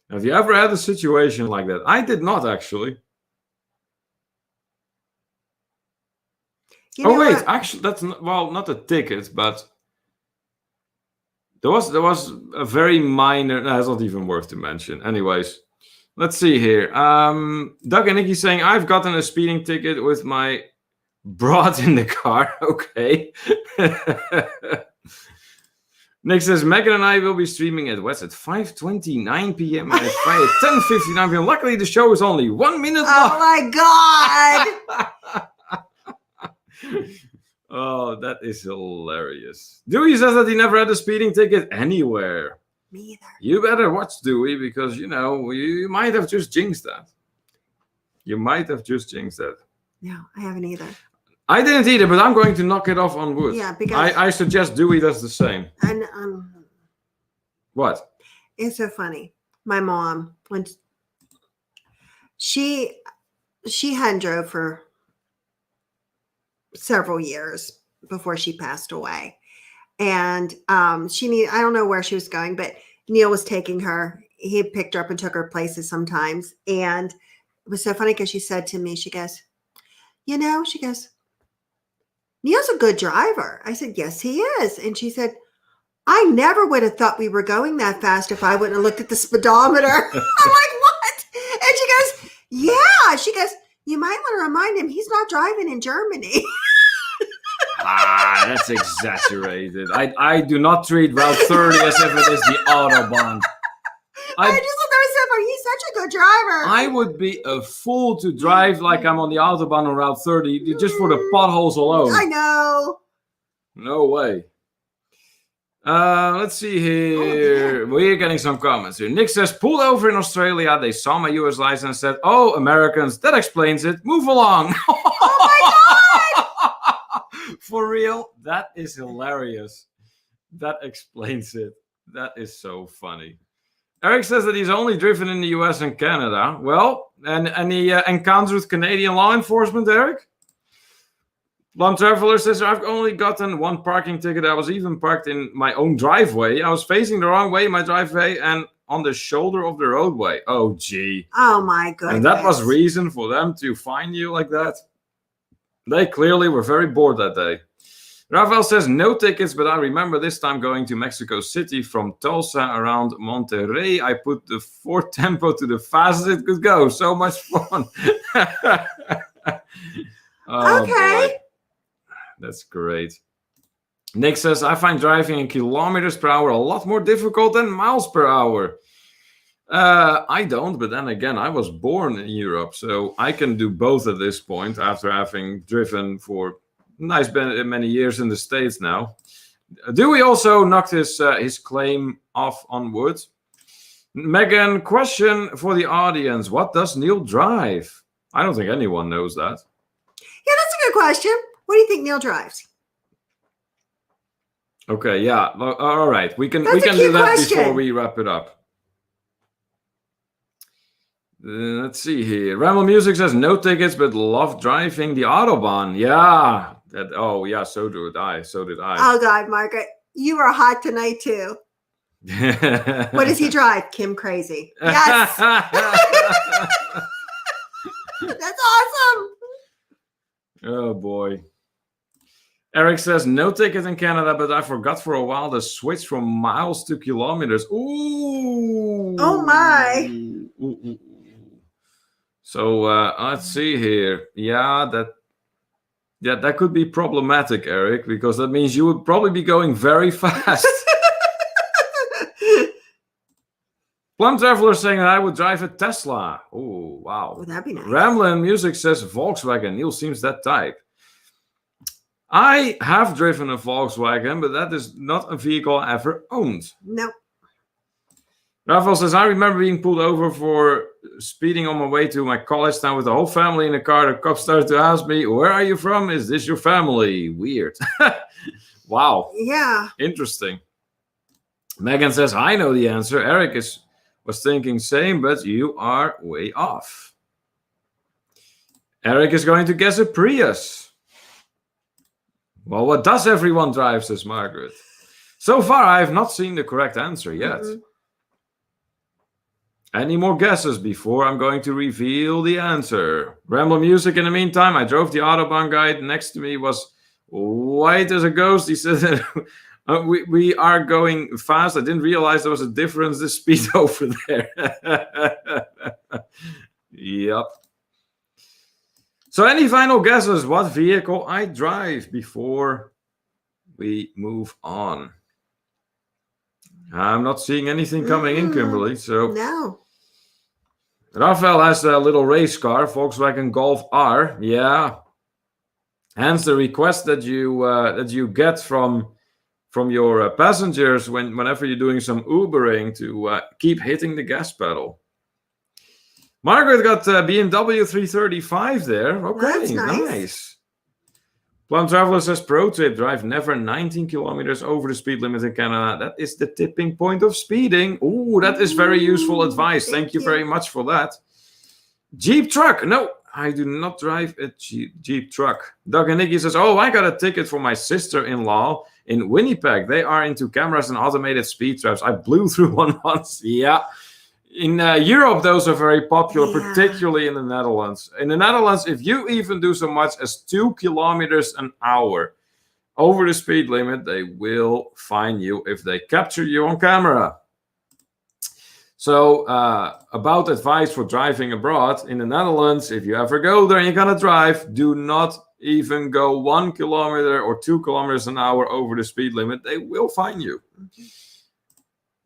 Have you ever had a situation like that? I did not, actually. Wait, actually, that's not a ticket, but there was a very minor. No, it's not even worth to mention. Anyways, let's see here. Doug and Nikki saying, I've gotten a speeding ticket with my broad in the car. Okay. Nick says, Megan and I will be streaming at 5:29 p.m. and at Friday 10:59 p.m. Luckily, the show is only 1 minute long. Oh my God. Oh, that is hilarious. Dewey says that he never had a speeding ticket anywhere. Me either. You better watch, Dewey, because, you might have just jinxed that. You might have just jinxed that. No, I haven't either. I didn't either, but I'm going to knock it off on wood. Yeah, because I suggest Dewey does the same. And What? it's so funny. My mom, when she hadn't drove for several years before she passed away, and I don't know where she was going, but Neil was taking her. He picked her up and took her places sometimes, and it was so funny because she said to me, she goes, Neil's a good driver. I said, yes, he is. And she said, I never would have thought we were going that fast if I wouldn't have looked at the speedometer. I'm like, what? And she goes, yeah. She goes, you might want to remind him he's not driving in Germany. That's exaggerated. I do not treat Route 30 as if it is the Autobahn. I just looked at myself, he's such a good driver. I would be a fool to drive like I'm on the Autobahn on Route 30 just for the potholes alone. I know. No way. Let's see here. Oh, we're getting some comments here. Nick says, pulled over in Australia. They saw my US license and said, oh, Americans, that explains it. Move along. Oh my God. For real? That is hilarious. That explains it. That is so funny. Eric says that he's only driven in the US and Canada. Well, and any encounters with Canadian law enforcement, Eric? Long Traveler says, I've only gotten one parking ticket. I was even parked in my own driveway. I was facing the wrong way in my driveway and on the shoulder of the roadway. Oh, gee. Oh, my goodness. And that was reason for them to fine you like that? They clearly were very bored that day. Rafael says, no tickets, but I remember this time going to Mexico City from Tulsa around Monterrey. I put the Ford Tempo to the fastest it could go. So much fun. Oh, okay. Boy. That's great. Nick says, I find driving in kilometers per hour a lot more difficult than miles per hour. I don't, but then again, I was born in Europe, so I can do both at this point after having driven for many years in the States now. Dewey also knocked his claim off on wood. Megan, question for the audience. What does Neil drive? I don't think anyone knows that. Yeah, that's a good question. What do you think Neil drives? Okay, yeah. All right. We can That's do that question. before we wrap it up. Let's see here. Ramble Music says no tickets, but love driving the Autobahn. Yeah. So did I. Oh, God, Margaret. You are hot tonight, too. What does he drive? Kim Crazy. Yes. That's awesome. Oh, boy. Eric says, no ticket in Canada, but I forgot for a while the switch from miles to kilometers. Ooh. Oh, my. Ooh. So let's see here. Yeah, that could be problematic, Eric, because that means you would probably be going very fast. Plum Traveler saying that I would drive a Tesla. Oh, wow. Oh, that'd be nice. Ramblin' Music says Volkswagen. Neil seems that type. I have driven a Volkswagen, but that is not a vehicle I ever owned. Nope. Rafael says, I remember being pulled over for speeding on my way to my college town with the whole family in the car. The cop started to ask me, where are you from? Is this your family? Weird. Wow. Yeah. Interesting. Megan says, I know the answer. Eric was thinking same, but you are way off. Eric is going to guess a Prius. Well, what does everyone drive, says Margaret. So far, I have not seen the correct answer yet. Mhm. Any more guesses before I'm going to reveal the answer? Ramble music in the meantime. I drove the Autobahn guide. Next to me was white as a ghost. He said, we are going fast. I didn't realize there was a difference, the speed over there. Yep. So any final guesses what vehicle I drive before we move on? I'm not seeing anything coming in, Kimberly. So No. Rafael has a little race car, Volkswagen Golf R. Yeah. Hence the request that you get from your passengers whenever you're doing some Ubering to keep hitting the gas pedal. Margaret got BMW 335 there. Okay, That's nice. Plum Traveler says, pro tip, drive never 19 kilometers over the speed limit in Canada. That is the tipping point of speeding. Ooh, that is very useful advice. Thank you very much for that. Jeep truck. No, I do not drive a Jeep truck. Doug and Nikki says, oh, I got a ticket for my sister-in-law in Winnipeg. They are into cameras and automated speed traps. I blew through one once. Yeah. In Europe, those are very popular, particularly in the Netherlands. In the Netherlands, if you even do so much as 2 kilometers an hour over the speed limit, they will fine you if they capture you on camera. So, about advice for driving abroad in the Netherlands, if you ever go there and you're going to drive, do not even go 1 kilometer or 2 kilometers an hour over the speed limit. They will fine you.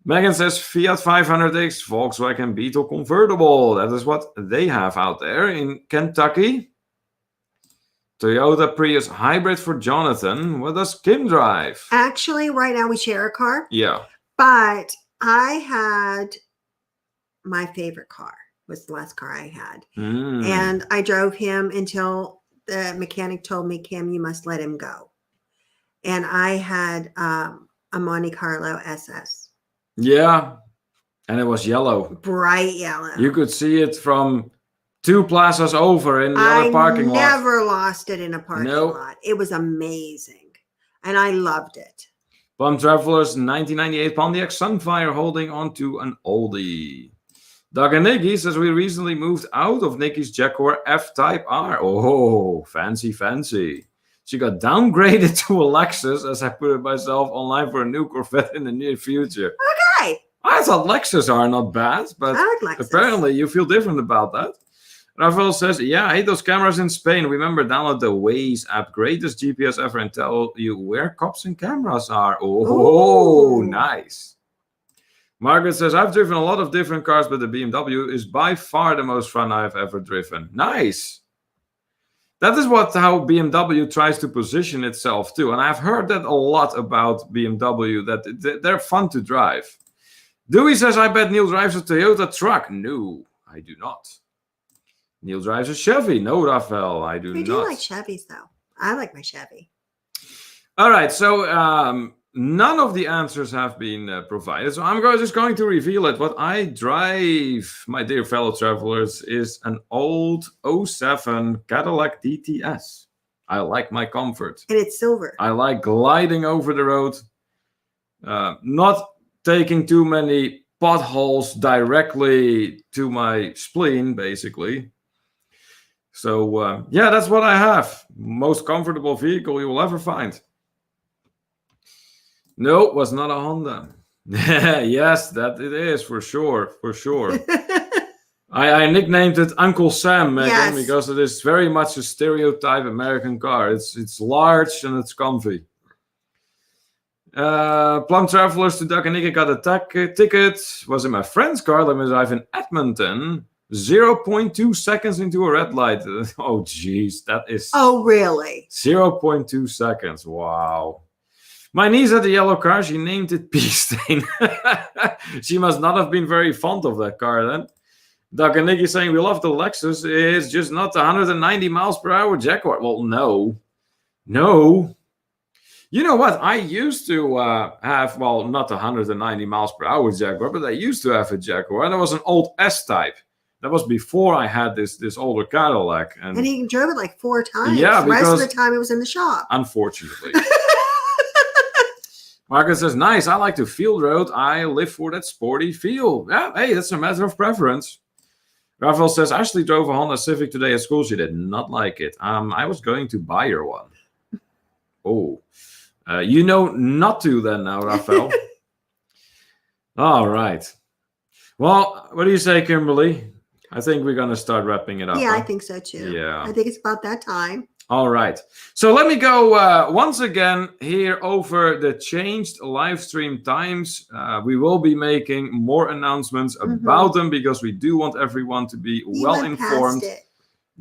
Megan says Fiat 500X, Volkswagen Beetle convertible. That is what they have out there in Kentucky. Toyota Prius hybrid for Jonathan. What does Kim drive? Actually, right now we share a car. Yeah. But I had my favorite car. Was the last car I had. And I drove him until the mechanic told me, Kim, you must let him go. And I had a Monte Carlo SS. Yeah, and it was yellow. Bright yellow. You could see it from 2 plazas over in the other parking lot. I never lost it in a parking lot. It was amazing. And I loved it. Plum Travelers 1998 Pontiac Sunfire holding on to an oldie. Doug and Nikki says we recently moved out of Nikki's Jaguar F-Type R. Oh, fancy, fancy. She got downgraded to a Lexus as I put it myself online for a new Corvette in the near future. Okay. I thought Lexus are not bad, but I like Lexus. Apparently you feel different about that. Rafael says, yeah, I hate those cameras in Spain. Remember, download the Waze app. Greatest GPS ever and tell you where cops and cameras are. Oh, nice. Margaret says, I've driven a lot of different cars, but the BMW is by far the most fun I've ever driven. Nice. That is how BMW tries to position itself too. And I've heard that a lot about BMW, that they're fun to drive. Dewey says, I bet Neil drives a Toyota truck. No, I do not. Neil drives a Chevy. No, Rafael, I do not. We do like Chevys, though. I like my Chevy. All right, so none of the answers have been provided. So I'm just going to reveal it. What I drive, my dear fellow travelers, is an old 07 Cadillac DTS. I like my comfort. And it's silver. I like gliding over the road, not taking too many potholes directly to my spleen, basically. So, yeah, that's what I have. Most comfortable vehicle you will ever find. No, it was not a Honda. Yes, that it is, for sure, for sure. I nicknamed it Uncle Sam, Megan, because it is very much a stereotype American car. It's large and it's comfy. Plum Travelers to Duck and Nicky got a ticket. Was in my friend's car. Let me drive in Edmonton. 0.2 seconds into a red light. Oh, geez, that is... Oh, really? 0.2 seconds. Wow. My niece had a yellow car. She named it Pea Stain. She must not have been very fond of that car then. Doug and Nicky saying we love the Lexus. It's just not the 190 miles per hour Jaguar. Well, no. You know what? I used to have, not 190 miles per hour Jaguar, but I used to have a Jaguar. That was an old S-Type. That was before I had this older Cadillac. And he drove it like 4 times. Yeah, the rest of because- the time it was in the shop. Unfortunately. Marcus says, nice. I like to field road. I live for that sporty feel. Yeah, hey, that's a matter of preference. Rafael says, Ashley drove a Honda Civic today at school. She did not like it. I was going to buy her one. Oh, you know not to then now, Rafael. All right. Well, what do you say, Kimberly? I think we're going to start wrapping it up. Yeah, huh? I think so too. Yeah. I think it's about that time. All right. So let me go once again here over the changed live stream times. We will be making more announcements about them because we do want everyone to be well informed.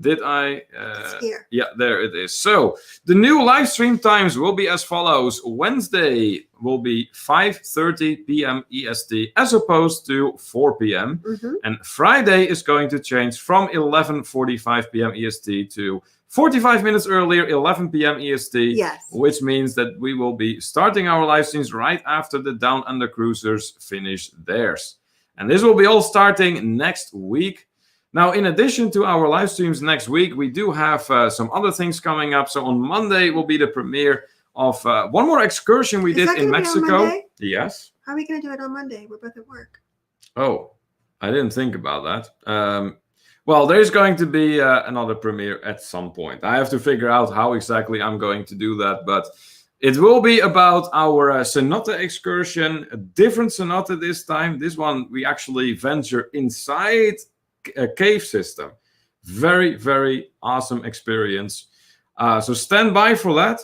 Did I? It's here. Yeah, there it is. So the new live stream times will be as follows. Wednesday will be 5:30 p.m. EST as opposed to 4 p.m. And Friday is going to change from 11:45 p.m. EST to 45 minutes earlier, 11 p.m. EST. Yes. Which means that we will be starting our live streams right after the Down Under Cruisers finish theirs. And this will be all starting next week. Now, in addition to our live streams next week, we do have some other things coming up. So on Monday will be the premiere of one more excursion we did in Mexico. Yes. How are we going to do it on Monday? We're both at work. Oh, I didn't think about that. Well, there's going to be another premiere at some point. I have to figure out how exactly I'm going to do that, but it will be about our cenote excursion, a different cenote this time. This one, we actually venture inside a cave system. Very, very awesome experience. So stand by for that.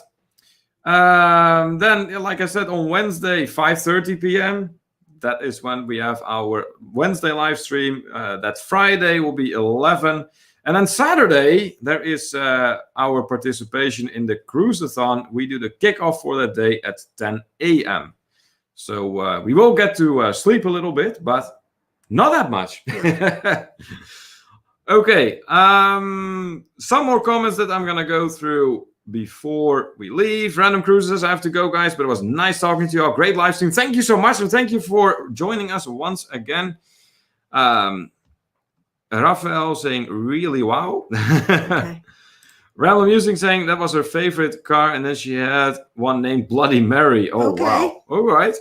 Then, like I said, on Wednesday, 5:30 p.m., that is when we have our Wednesday live stream. That Friday will be 11. And then Saturday, there is our participation in the Cruise-a-thon. We do the kickoff for that day at 10 a.m. So we will get to sleep a little bit, but not that much. Okay. Some more comments that I'm going to go through before we leave. Random Cruises, I have to go, guys, but it was nice talking to you all. Great live stream. Thank you so much, and thank you for joining us once again. Raphael saying, really wow. Okay. Random Music saying that was her favorite car, and then she had one named Bloody Mary. Oh, Okay. wow. All right.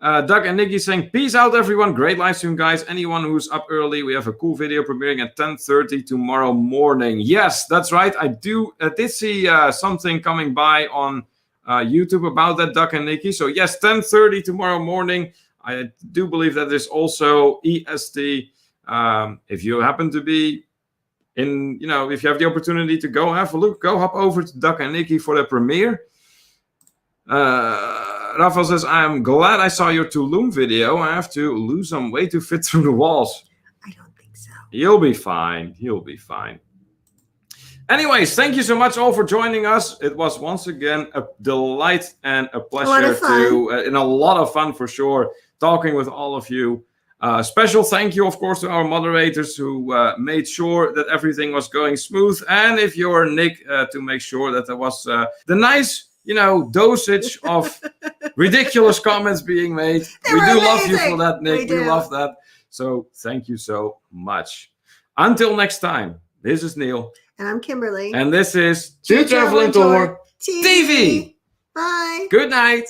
Doug and Nikki saying, peace out, everyone. Great live stream, guys. Anyone who's up early, we have a cool video premiering at 10:30 tomorrow morning. Yes, that's right. I did see something coming by on YouTube about that, Doug and Nikki. So yes, 10:30 tomorrow morning. I do believe that is also EST. If you happen to be in, if you have the opportunity to go have a look, go hop over to Doug and Nikki for the premiere. Rafael says, I'm glad I saw your Tulum video. I have to lose some weight to fit through the walls. I don't think so. You'll be fine. You'll be fine. Anyways, thank you so much all for joining us. It was once again a delight and a pleasure and a lot of fun for sure, talking with all of you. Special thank you, of course, to our moderators who made sure that everything was going smooth. And if you're Nick, to make sure that there was the nice, dosage of ridiculous comments being made. We do love you for that, Nick. We love that. So thank you so much. Until next time, this is Neil. And I'm Kimberly. And this is To Travel and Tour TV. Bye. Good night.